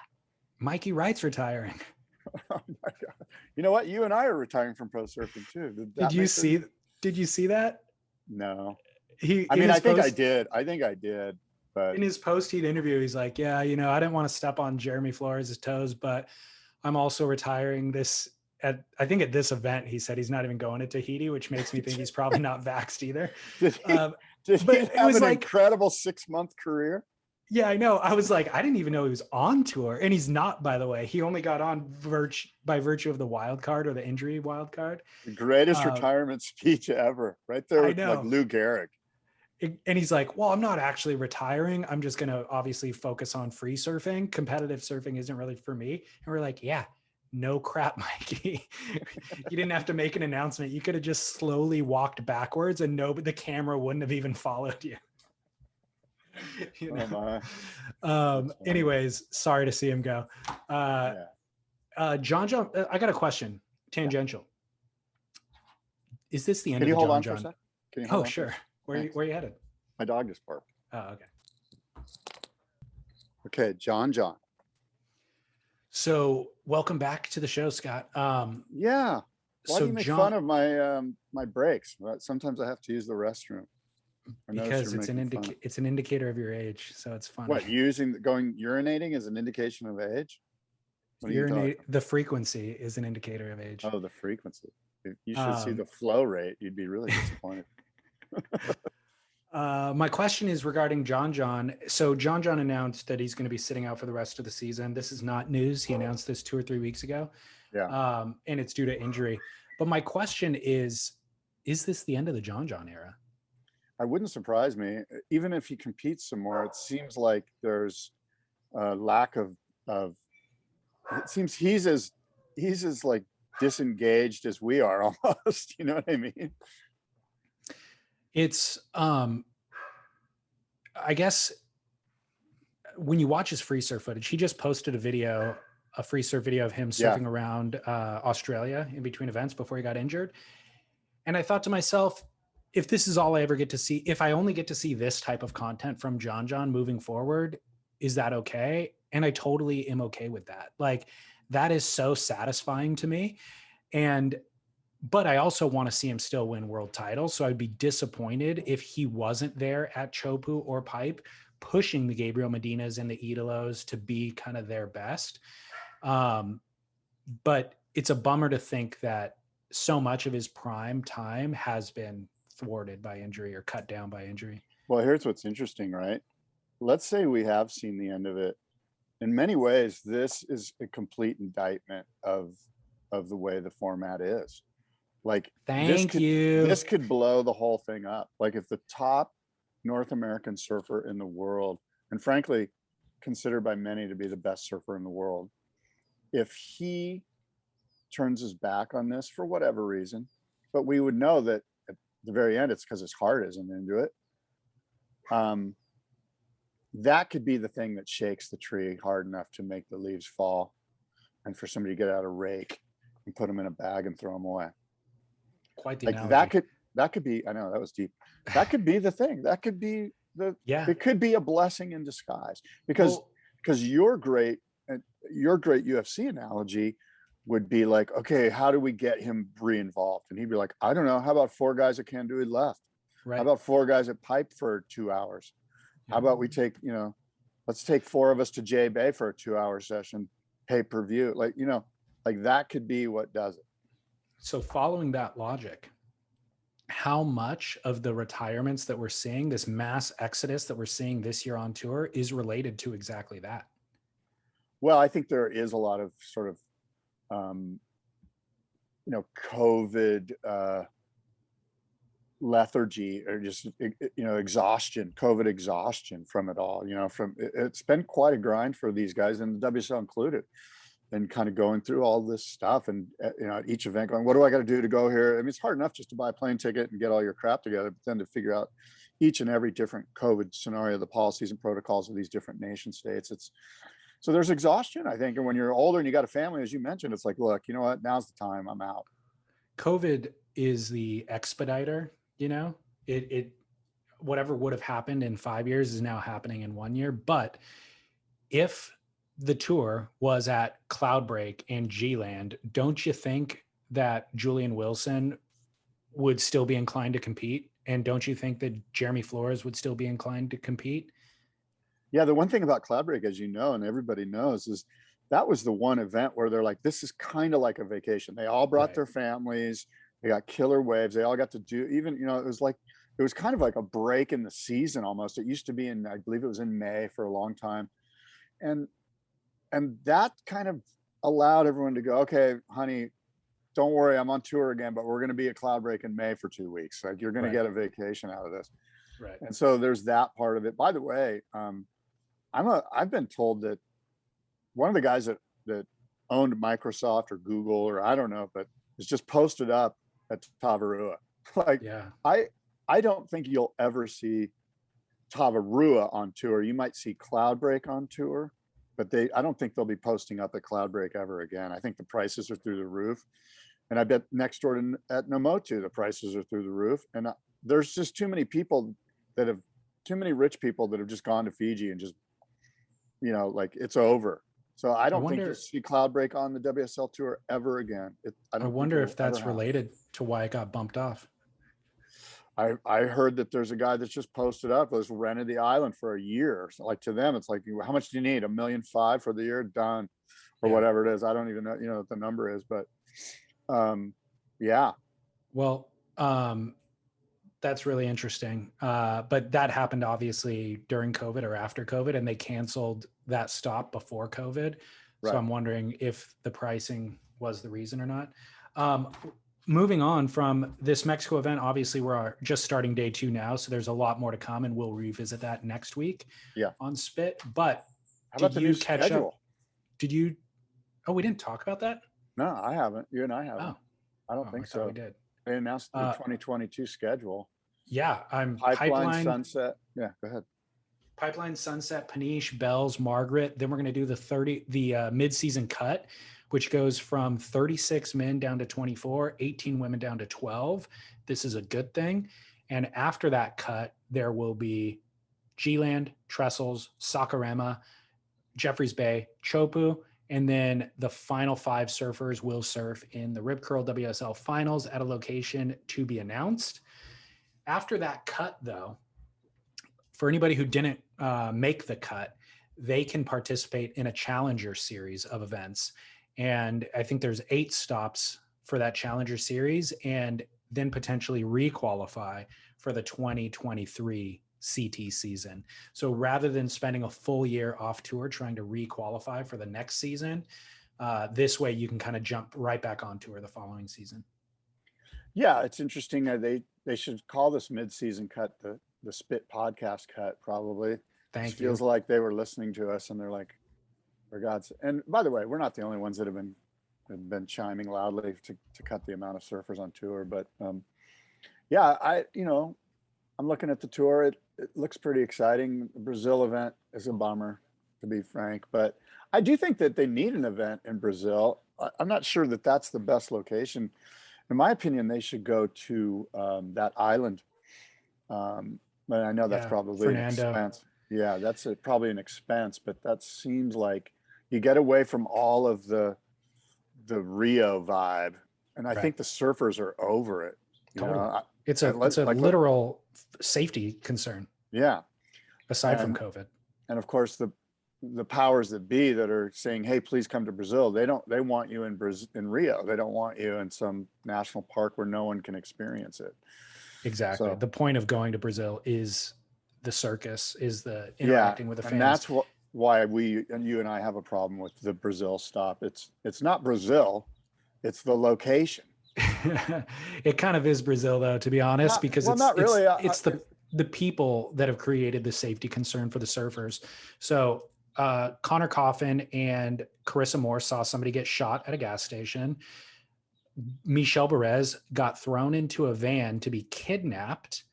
Mikey Wright's retiring. Oh my God. You know what? You and I are retiring from pro surfing too. Did you see that? No. I think I did. But in his post-heat interview, he's like, yeah, I didn't want to step on Jeremy Flores' toes, but I'm also retiring at this event. He said he's not even going to Tahiti, which makes me think he's probably not vaxxed either. Did he have an incredible 6-month career? Yeah, I know. I was like, I didn't even know he was on tour. And he's not, by the way. He only got on by virtue of the wild card or the injury wild card. The greatest retirement speech ever. Right there with like Lou Gehrig. And he's like, well, I'm not actually retiring. I'm just going to obviously focus on free surfing. Competitive surfing isn't really for me. And we're like, yeah, no crap, Mikey. You didn't have to make an announcement. You could have just slowly walked backwards and the camera wouldn't have even followed you. Anyways, sorry to see him go. John, I got a question. Tangential. Is this the end of the John? For a sec? Can you hold on sure. Where are you headed? My dog just barked. Oh, okay. Okay, John. So welcome back to the show, Scott. Yeah. Why do So you make John, fun of my breaks? Sometimes I have to use the restroom. I notice because you're making fun of it's an indicator of your age, so it's funny. what going urinating is an indication of age. What are you talking? Urinate, the frequency is an indicator of age. Oh, the frequency. You should see Um, the flow rate. You'd be really disappointed. my question is regarding John John. So John John announced that he's going to be sitting out for the rest of the season. This is not news. He announced this 2 or 3 weeks ago, Yeah. and it's due to injury. But my question is this the end of the John John era? I wouldn't surprise me. Even if he competes some more, it seems like there's a lack of it seems he's as like disengaged as we are almost. You know what I mean? It's I guess when you watch his free surf footage, he just posted a free surf video of him surfing around Australia in between events before he got injured. And I thought to myself, if this is all I ever get to see, if I only get to see this type of content from John John moving forward, is that okay? And I totally am okay with that. Like, that is so satisfying to me. But I also want to see him still win world titles. So I'd be disappointed if he wasn't there at Chopu or Pipe, pushing the Gabriel Medinas and the Idolos to be kind of their best. But it's a bummer to think that so much of his prime time has been thwarted by injury or cut down by injury. Well, here's what's interesting, right? Let's say we have seen the end of it. In many ways, this is a complete indictment of the way the format is. Like, this could blow the whole thing up. Like, if the top North American surfer in the world, and frankly, considered by many to be the best surfer in the world, if he turns his back on this for whatever reason, but we would know that at the very end, it's because his heart isn't into it. That could be the thing that shakes the tree hard enough to make the leaves fall, and for somebody to get out a rake and put them in a bag and throw them away. Quite the like analogy. that could be, I know that was deep. That could be the thing. That could be it could be a blessing in disguise, because your great UFC analogy would be like, okay, how do we get him re-involved? And he'd be like, I don't know. How about 4 guys at Kandui left? Right. How about 4 guys at Pipe for 2 hours? How about we take, let's take 4 of us to J Bay for a 2-hour session, pay-per-view. Like, like that could be what does it. So following that logic, how much of the retirements that we're seeing, this mass exodus that we're seeing this year on tour, is related to exactly that? Well, I think there is a lot of sort of, COVID lethargy, or just, exhaustion, COVID exhaustion from it all. It's been quite a grind for these guys, and the WSL included, and kind of going through all this stuff, and at each event going, what do I got to do to go here? I mean, it's hard enough just to buy a plane ticket and get all your crap together, but then to figure out each and every different COVID scenario, the policies and protocols of these different nation states. So there's exhaustion, I think. And when you're older and you got a family, as you mentioned, it's like, look, you know what? Now's the time. I'm out. COVID is the expediter, it whatever would have happened in 5 years is now happening in 1 year. But if the tour was at Cloudbreak and G-Land, don't you think that Julian Wilson would still be inclined to compete? And don't you think that Jeremy Flores would still be inclined to compete? Yeah, the one thing about Cloudbreak, as you know, and everybody knows, is that was the one event where they're like, this is kind of like a vacation. They all brought their families. They got killer waves. They all got to do, even, it was kind of like a break in the season almost. It used to be I believe it was in May for a long time. And that kind of allowed everyone to go, okay, honey, don't worry, I'm on tour again, but we're going to be at Cloudbreak in May for 2 weeks. Like, you're going to get a vacation out of this. Right. And so there's that part of it. By the way, I've been told that one of the guys that owned Microsoft or Google, or I don't know, but is just posted up at Tavarua. Like, I don't think you'll ever see Tavarua on tour. You might see Cloudbreak on tour, but I don't think they'll be posting up at Cloudbreak ever again. I think the prices are through the roof. And I bet next door at Nomotu, the prices are through the roof. And there's just too many rich people that have just gone to Fiji and just, like, it's over. So I don't think wonder- you'll see Cloudbreak on the WSL tour ever again. I wonder if that's related to why it got bumped off. I heard that there's a guy that's just posted up, was rented the island for a year. So like to them, it's like, how much do you need? $1.5 million for the year? Done. Or whatever it is. I don't even know, what the number is, but yeah. Well, that's really interesting. But that happened obviously during COVID or after COVID, and they canceled that stop before COVID. Right. So I'm wondering if the pricing was the reason or not. Moving on from this Mexico event, obviously we're just starting day 2 now, so there's a lot more to come, and we'll revisit that next week on Spit. But how about the new schedule? Did you? Oh, we didn't talk about that? No, I haven't. You and I haven't. Oh. I don't think so. We did. They announced the 2022 schedule. Yeah, I'm Pipeline, Sunset. Yeah, go ahead. Pipeline, Sunset, Paniche, Bells, Margaret. Then we're going to do the mid-season cut, which goes from 36 men down to 24, 18 women down to 12. This is a good thing. And after that cut, there will be G-Land, Trestles, Sakurama, Jeffreys Bay, Chopu, and then the final 5 surfers will surf in the Rip Curl WSL finals at a location to be announced. After that cut, though, for anybody who didn't make the cut, they can participate in a Challenger series of events. And I think there's 8 stops for that Challenger series, and then potentially requalify for the 2023 CT season. So rather than spending a full year off tour trying to requalify for the next season, this way you can kind of jump right back on tour the following season. Yeah, it's interesting. They should call this mid-season cut the Spit podcast cut, probably. Thank you. Feels like they were listening to us and they're like, for God's. And by the way, we're not the only ones that have been chiming loudly to cut the amount of surfers on tour. But yeah, I'm looking at the tour. It looks pretty exciting. The Brazil event is a bummer, to be frank, but I do think that they need an event in Brazil. I'm not sure that that's the best location. In my opinion, they should go to that island. But I know that's probably Fernando. An expense. Yeah, that's probably an expense, but that seems like you get away from all of the Rio vibe. And I think the surfers are over it. Totally. It's a literal safety concern. Yeah. Aside from COVID. And of course the powers that be that are saying, hey, please come to Brazil. They want you in Rio. They don't want you in some national park where no one can experience it. Exactly. So, the point of going to Brazil is the circus, is the interacting with the fans. And that's why you and I have a problem with the Brazil stop. It's not Brazil, it's the location. It kind of is Brazil, though, to be honest, because it's the people that have created the safety concern for the surfers. So Connor Coffin and Carissa Moore saw somebody get shot at a gas station. Michelle Perez got thrown into a van to be kidnapped,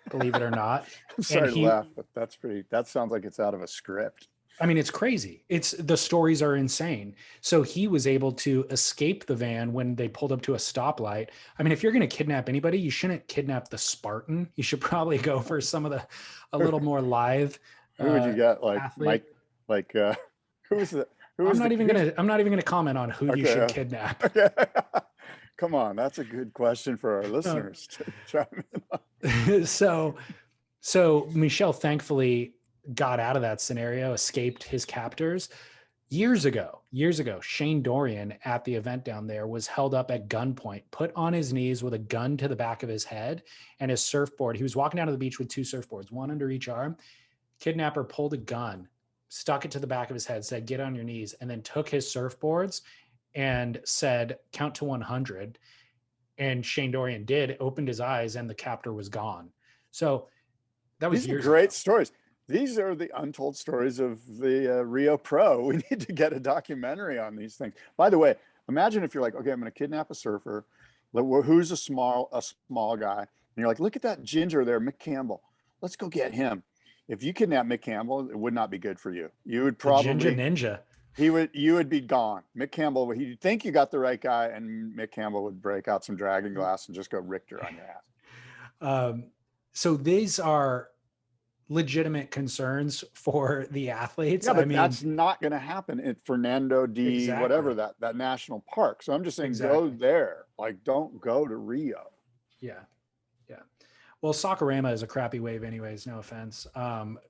believe it or not. I'm sorry to laugh, but that sounds like it's out of a script. I mean, it's crazy. The stories are insane. So he was able to escape the van when they pulled up to a stoplight. I mean, if you're going to kidnap anybody, you shouldn't kidnap the Spartan. You should probably go for some of a little more live. Who would you get? Like athlete. Mike, who was the? I'm not even gonna comment on who you should kidnap. Okay. Come on, that's a good question for our listeners to chime in on. So Michelle thankfully got out of that scenario, escaped his captors. Years ago, Shane Dorian at the event down there was held up at gunpoint, put on his knees with a gun to the back of his head and his surfboard. He was walking down to the beach with 2 surfboards, one under each arm. Kidnapper pulled a gun, stuck it to the back of his head, said, "Get on your knees," and then took his surfboards and said, "Count to 100." And Shane Dorian did, opened his eyes, and the captor was gone. So that was These are great stories. These are the untold stories of the Rio Pro. We need to get a documentary on these things. By the way, imagine if you're like, okay, I'm going to kidnap a surfer who's a small guy. And you're like, look at that ginger there, Mick Campbell. Let's go get him. If you kidnap Mick Campbell, it would not be good for you. You would probably Ginger Ninja. You would be gone. Mick Campbell, he'd think you got the right guy, and Mick Campbell would break out some dragon glass and just go Richter on your ass. So these are legitimate concerns for the athletes. Yeah, but I mean, that's not going to happen at Fernando D. whatever exactly. that national park. So I'm just saying, go Exactly. there. Like, don't go to Rio. Yeah. Yeah. Well, Sakurama is a crappy wave anyways, no offense.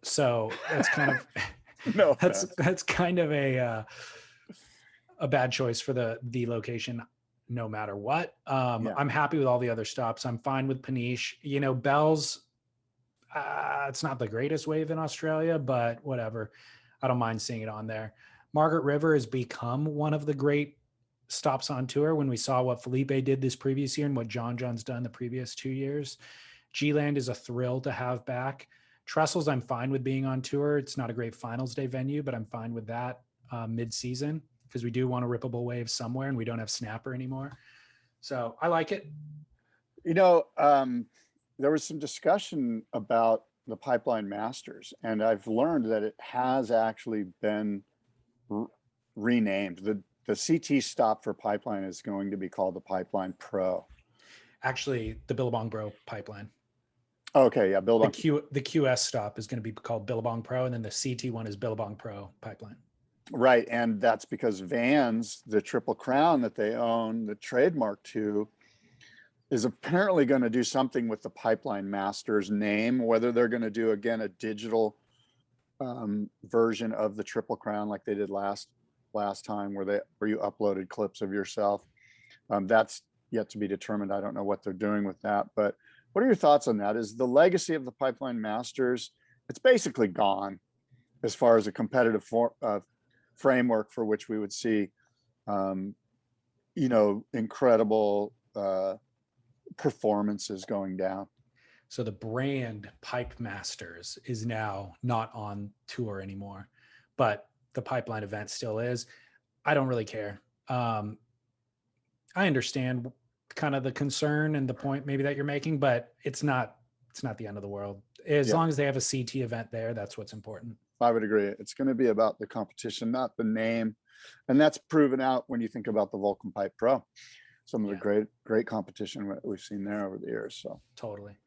So that's kind of No that's offense. that's kind of a bad choice for the location no matter what. Yeah. I'm happy with all the other stops. I'm fine with Paniche. You know, Bell's it's not the greatest wave in Australia, but whatever. I don't mind seeing it on there. Margaret River has become one of the great stops on tour when we saw what Felipe did this previous year and what John's done the previous 2 years. G-Land is a thrill to have back. Trestles, I'm fine with being on tour. It's not a great finals day venue, but I'm fine with that mid-season because we do want a rippable wave somewhere and we don't have Snapper anymore. So I like it. You know, there was some discussion about the Pipeline Masters, and I've learned that it has actually been renamed. The CT stop for Pipeline is going to be called the Pipeline Pro. Actually, the Billabong Bro Pipeline. Okay, yeah, Billabong. The QS stop is going to be called Billabong Pro, and then the CT one is Billabong Pro Pipeline. Right, and that's because Vans, the Triple Crown that they own, the trademark to, is apparently going to do something with the Pipeline Masters name, whether they're going to do, again, a digital version of the Triple Crown like they did last time where you uploaded clips of yourself. That's yet to be determined. I don't know what they're doing with that, but what are your thoughts on that? Is the legacy of the Pipeline Masters, it's basically gone as far as a competitive framework for which we would see, incredible performances going down. So the brand Pipe Masters is now not on tour anymore, but the Pipeline event still is. I don't really care. I understand kind of the concern and the point maybe that you're making, but it's not the end of the world. As long as they have a CT event there, that's what's important. I would agree. It's going to be about the competition, not the name. And that's proven out when you think about the Vulcan Pipe Pro. Some of the great competition that we've seen there over the years. So totally.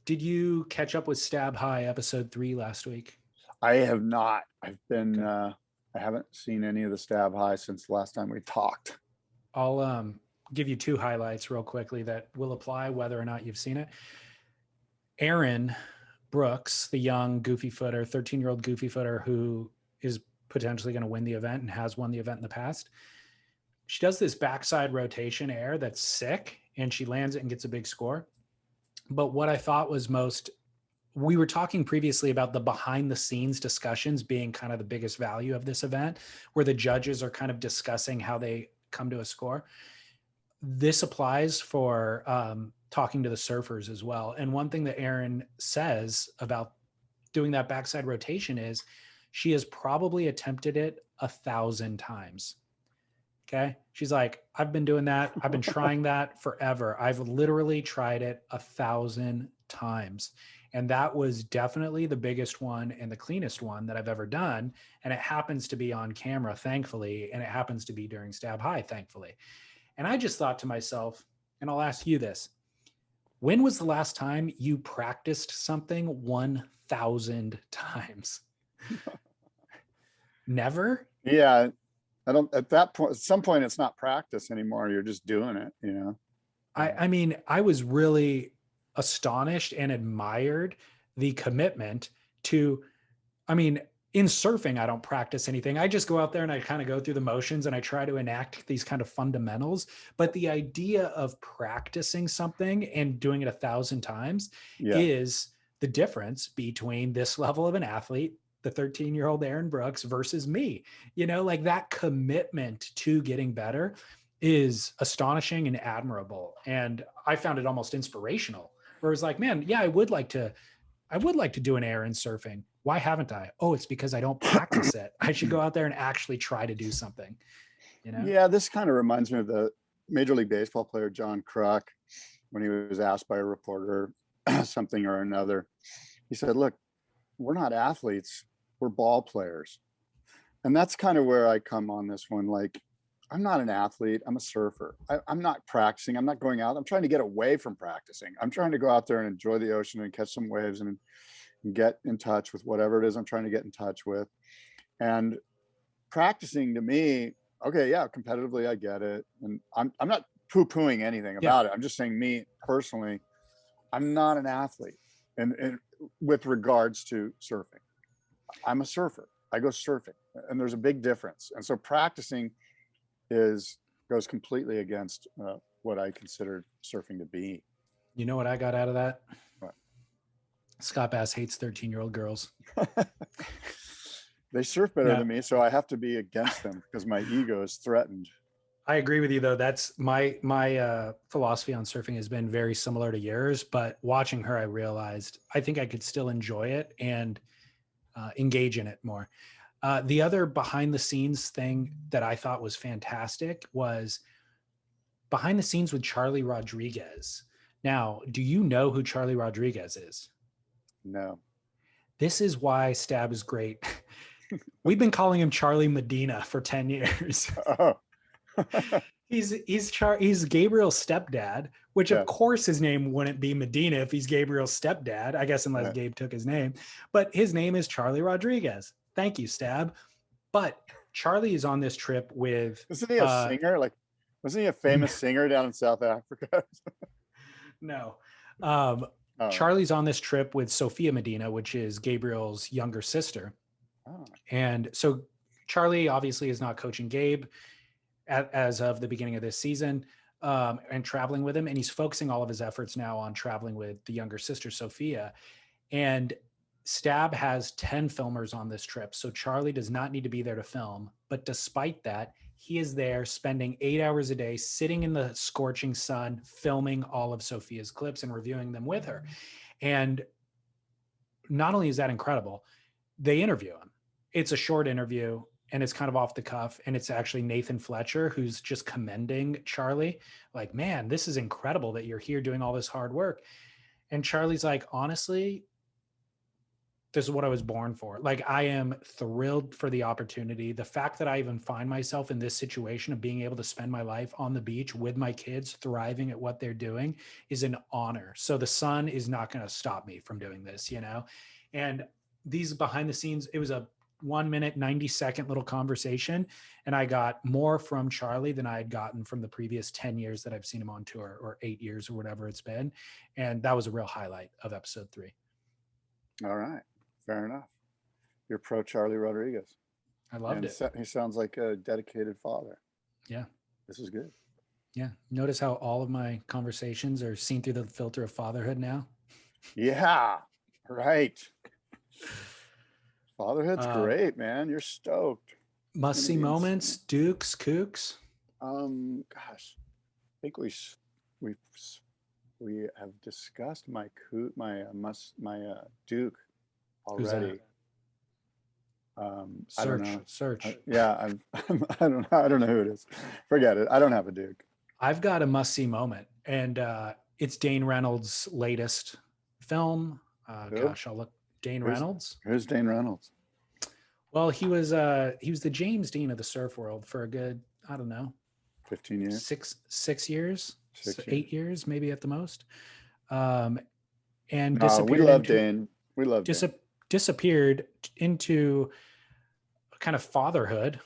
Did you catch up with Stab High episode 3 last week? I have not. I've been, I haven't seen any of the Stab High since the last time we talked. I'll give you 2 highlights real quickly that will apply whether or not you've seen it. Aaron Brooks, the young goofy footer, 13-year-old goofy footer who is potentially going to win the event and has won the event in the past. She does this backside rotation air that's sick, and she lands it and gets a big score. But what I thought was we were talking previously about the behind the scenes discussions being kind of the biggest value of this event, where the judges are kind of discussing how they come to a score. This applies for talking to the surfers as well. And one thing that Erin says about doing that backside rotation is she has probably attempted it 1,000 times. Okay. She's like, I've been doing that. I've been trying that forever. I've literally tried it 1,000 times. And that was definitely the biggest one and the cleanest one that I've ever done. And it happens to be on camera, thankfully. And it happens to be during Stab High, thankfully. And I just thought to myself, and I'll ask you this, when was the last time you practiced something 1,000 times? Never? Yeah. I don't, at that point, at some point, it's not practice anymore. You're just doing it, you know? I mean, I was really astonished and admired the commitment to, I mean, in surfing, I don't practice anything. I just go out there and I kind of go through the motions and I try to enact these kind of fundamentals. But the idea of practicing something and doing it 1,000 times is the difference between this level of an athlete, the 13-year-old Aaron Brooks, versus me. You know, like that commitment to getting better is astonishing and admirable. And I found it almost inspirational, where it was like, man, yeah, I would like to do an air in surfing. Why haven't I? Oh, it's because I don't practice it. I should go out there and actually try to do something, you know? Yeah, this kind of reminds me of the Major League Baseball player, John Kruk, when he was asked by a reporter something or another. He said, look, we're not athletes, we're ball players. And that's kind of where I come on this one. Like, I'm not an athlete, I'm a surfer. I'm not practicing, I'm not going out. I'm trying to get away from practicing. I'm trying to go out there and enjoy the ocean and catch some waves get in touch with whatever it is I'm trying to get in touch with. And practicing to me, okay, yeah, competitively, I get it. And I'm not poo-pooing anything about it. I'm just saying, me personally, I'm not an athlete. And with regards to surfing, I'm a surfer. I go surfing, and there's a big difference. And so practicing goes completely against what I consider surfing to be. You know what I got out of that? What? Scott Bass hates 13-year-old girls. They surf better than me, so I have to be against them because my ego is threatened. I agree with you, though. That's my philosophy on surfing has been very similar to yours, but watching her, I realized I think I could still enjoy it and engage in it more. The other behind the scenes thing that I thought was fantastic was behind the scenes with Charlie Rodrigues. Now, do you know who Charlie Rodrigues is? No. This is why Stab is great. We've been calling him Charlie Medina for 10 years. Oh. He's Gabriel's stepdad, which of course his name wouldn't be Medina if he's Gabriel's stepdad, I guess, unless Gabe took his name. But his name is Charlie Rodrigues. Thank you, Stab. But Charlie is on this trip with... Isn't he a singer? Like, wasn't he a famous singer down in South Africa? No. Charlie's on this trip with Sophia Medina, which is Gabriel's younger sister. Oh. And so Charlie obviously is not coaching Gabe as of the beginning of this season, and traveling with him. And he's focusing all of his efforts now on traveling with the younger sister, Sophia. And Stab has 10 filmers on this trip. So Charlie does not need to be there to film. But despite that, he is there spending 8 hours a day, sitting in the scorching sun, filming all of Sophia's clips and reviewing them with her. And not only is that incredible, they interview him. It's a short interview and it's kind of off the cuff. And it's actually Nathan Fletcher who's just commending Charlie. Like, man, this is incredible that you're here doing all this hard work. And Charlie's like, honestly, this is what I was born for. Like, I am thrilled for the opportunity. The fact that I even find myself in this situation of being able to spend my life on the beach with my kids, thriving at what they're doing, is an honor. So the sun is not going to stop me from doing this, you know? And these behind the scenes, it was a 1 minute, 90-second little conversation. And I got more from Charlie than I had gotten from the previous 10 years that I've seen him on tour, or 8 years or whatever it's been. And that was a real highlight of episode 3. All right. Fair enough. You're pro Charlie Rodrigues. I loved it. He sounds like a dedicated father. Yeah. This is good. Yeah. Notice how all of my conversations are seen through the filter of fatherhood now? Yeah. Right. Fatherhood's great, man. You're stoked. Must-see moments, Dukes, Kooks? Gosh. I think we have discussed my Duke already. I don't know. Search. Yeah, I don't know who it is. Forget it. I don't have a Duke. I've got a must-see moment, and it's Dane Reynolds' latest film. Gosh, I'll look. Reynolds. Who's Dane Reynolds? Well, he was the James Dean of the surf world for a good, I don't know, 15 years, 6 years, 8 years, maybe at the most. And we love Dane. We love Dane. Disappeared into kind of fatherhood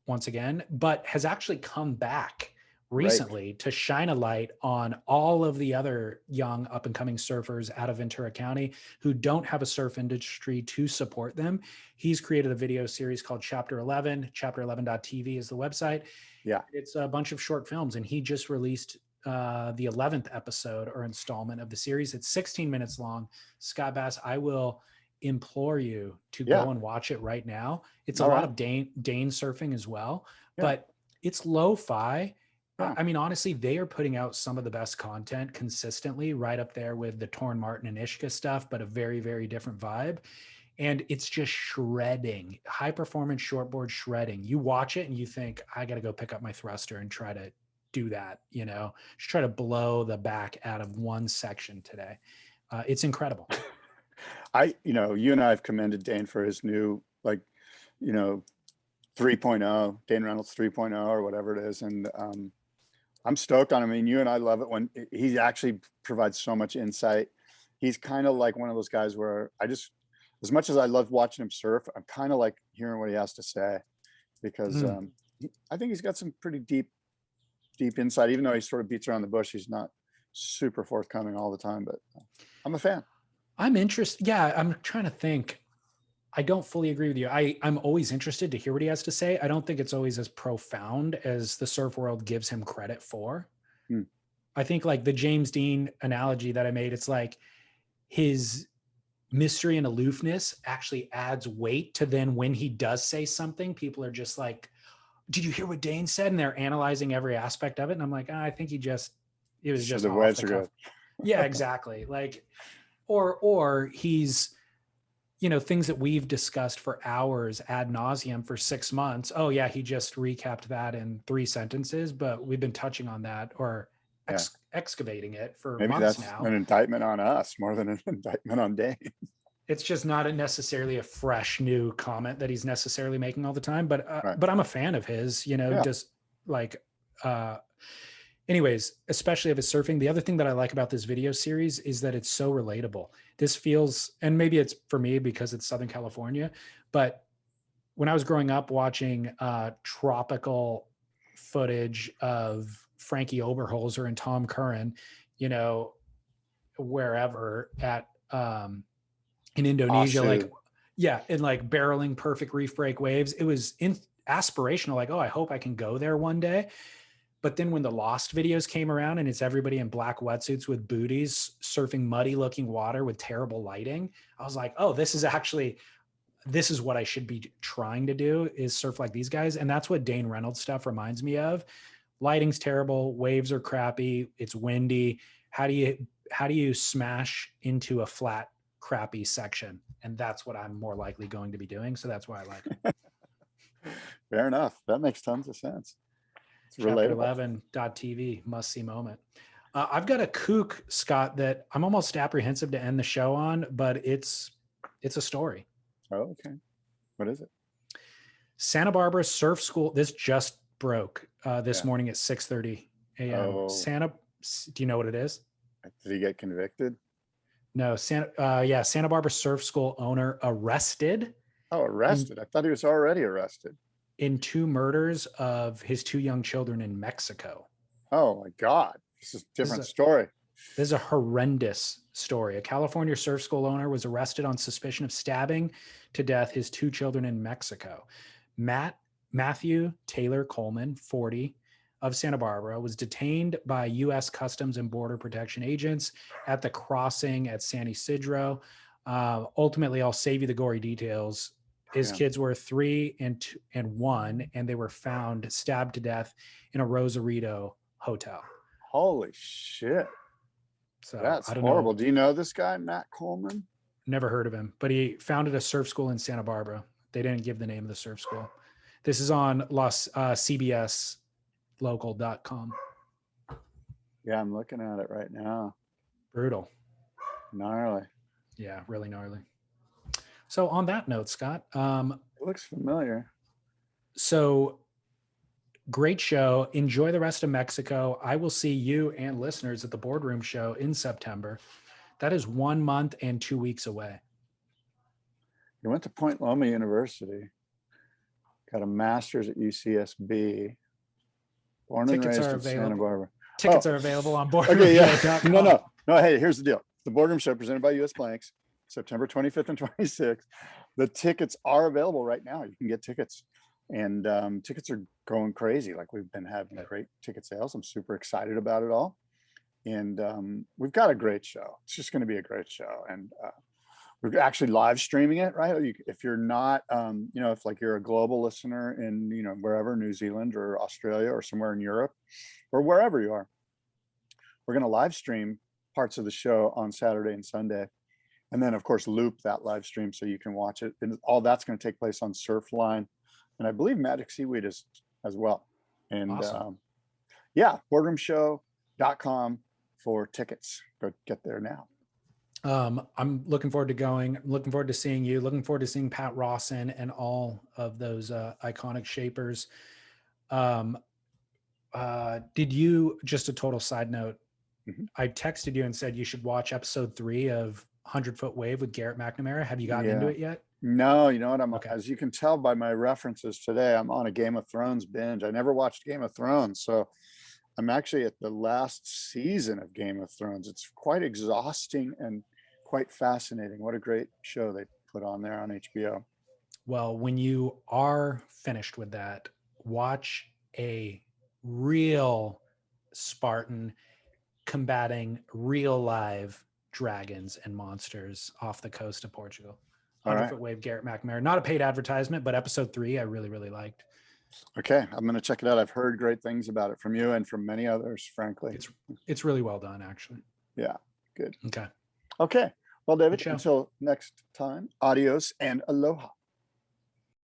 once again, but has actually come back recently to shine a light on all of the other young up and coming surfers out of Ventura County who don't have a surf industry to support them. He's created a video series called Chapter 11. Chapter11.tv is the website. Yeah. It's a bunch of short films, and he just released the 11th episode or installment of the series. It's 16 minutes long. Scott Bass, I will implore you to go and watch it right now. It's a lot of Dane surfing as well, but it's lo-fi. I mean, honestly, they are putting out some of the best content consistently, right up there with the Torn Martin and Ishka stuff, but a very, very different vibe. And it's just shredding, high performance shortboard shredding. You watch it and you think, I got to go pick up my thruster and try to do that, you know, just try to blow the back out of one section today. It's incredible. You and I have commended Dane for his new, 3.0, Dane Reynolds 3.0 or whatever it is. And I'm stoked on him. I mean, you and I love it when he actually provides so much insight. He's kind of like one of those guys where as much as I love watching him surf, I'm kind of like hearing what he has to say, because I think he's got some pretty deep insight, even though he sort of beats around the bush. He's not super forthcoming all the time, but I'm a fan. I'm interested. Yeah, I'm trying to think. I don't fully agree with you. I'm always interested to hear what he has to say. I don't think it's always as profound as the surf world gives him credit for. I think like the James Dean analogy that I made, it's like his mystery and aloofness actually adds weight to then when he does say something, people are just like, did you hear what Dane said? And they're analyzing every aspect of it. And I'm like, I think it was just off the cuff. Yeah, exactly. Like, or he's, things that we've discussed for hours ad nauseum for 6 months. Oh yeah, he just recapped that in 3 sentences, but we've been touching on that or excavating it for Maybe months that's now. An indictment on us more than an indictment on Dane. It's just not necessarily a fresh new comment that he's necessarily making all the time, but Right. but I'm a fan of his, just like anyways, especially of his surfing. The other thing that I like about this video series is that it's so relatable. This feels, and maybe it's for me because it's Southern California, but when I was growing up watching tropical footage of Frankie Oberholzer and Tom Curran, wherever at in Indonesia, Awesome. and like barreling perfect reef break waves. It was aspirational, like, oh, I hope I can go there one day. But then when the Lost videos came around and it's everybody in black wetsuits with booties surfing muddy looking water with terrible lighting, I was like, oh, this is what I should be trying to do, is surf like these guys. And that's what Dane Reynolds stuff reminds me of. Lighting's terrible. Waves are crappy. It's windy. How do you smash into a flat, crappy section? And that's what I'm more likely going to be doing. So that's why I like it. Fair enough. That makes tons of sense. Chapter 11.tv, must see moment. I've got a kook, Scott, that I'm almost apprehensive to end the show on, but it's a story. Oh, okay. What is it? Santa Barbara Surf School. This just broke this morning at 6:30 a.m. Oh. Do you know what it is? Did he get convicted? No, Santa Barbara Surf School owner arrested. Oh, arrested. I thought he was already arrested. In 2 murders of his 2 young children in Mexico. Oh my God. This is a different story. This is a horrendous story. A California surf school owner was arrested on suspicion of stabbing to death his 2 children in Mexico. Matthew Taylor Coleman, 40, of Santa Barbara, was detained by U.S. Customs and Border Protection agents at the crossing at San Isidro. Ultimately, I'll save you the gory details. His kids were 3 and 1, and they were found stabbed to death in a Rosarito hotel. Holy shit. So that's horrible. Do you know this guy, Matt Coleman? Never heard of him, but he founded a surf school in Santa Barbara. They didn't give the name of the surf school. This is on CBSlocal.com. Yeah, I'm looking at it right now. Brutal. Gnarly. Yeah, really gnarly. So on that note, Scott, it looks familiar. So great show. Enjoy the rest of Mexico. I will see you and listeners at the Boardroom Show in September. That is 1 month and 2 weeks away. You went to Point Loma University, got a master's at UCSB, born and raised in Santa Barbara. Tickets are available on Boardroom. Okay, yeah. No. Hey, here's the deal. The Boardroom Show presented by US Blanks, September 25th and 26th. The tickets are available right now. You can get tickets, and tickets are going crazy. Like, we've been having great ticket sales. I'm super excited about it all. And we've got a great show. It's just going to be a great show. And we're actually live streaming it, right? If you're not, if like you're a global listener in, wherever, New Zealand or Australia or somewhere in Europe or wherever you are, we're going to live stream parts of the show on Saturday and Sunday. And then, of course, loop that live stream so you can watch it. And all that's going to take place on Surfline. And I believe Magic Seaweed is as well. And awesome. boardroomshow.com for tickets. Go get there now. I'm looking forward to going. I'm looking forward to seeing you. Looking forward to seeing Pat Rawson and all of those iconic shapers. Did you, just a total side note, I texted you and said you should watch episode 3 of 100-Foot Wave with Garrett McNamara. Have you gotten into it yet? No, you know what? Okay. As you can tell by my references today, I'm on a Game of Thrones binge. I never watched Game of Thrones, so I'm actually at the last season of Game of Thrones. It's quite exhausting and quite fascinating. What a great show they put on there on HBO. Well, when you are finished with that, watch a real Spartan combating real live dragons and monsters off the coast of Portugal. 100-Foot Wave, Garrett McNamara. Not a paid advertisement, but episode 3 I really, really liked. Okay, I'm going to check it out. I've heard great things about it from you and from many others, frankly. It's really well done, actually. Yeah, good. Okay. Okay. Well, David, until next time, adios and aloha.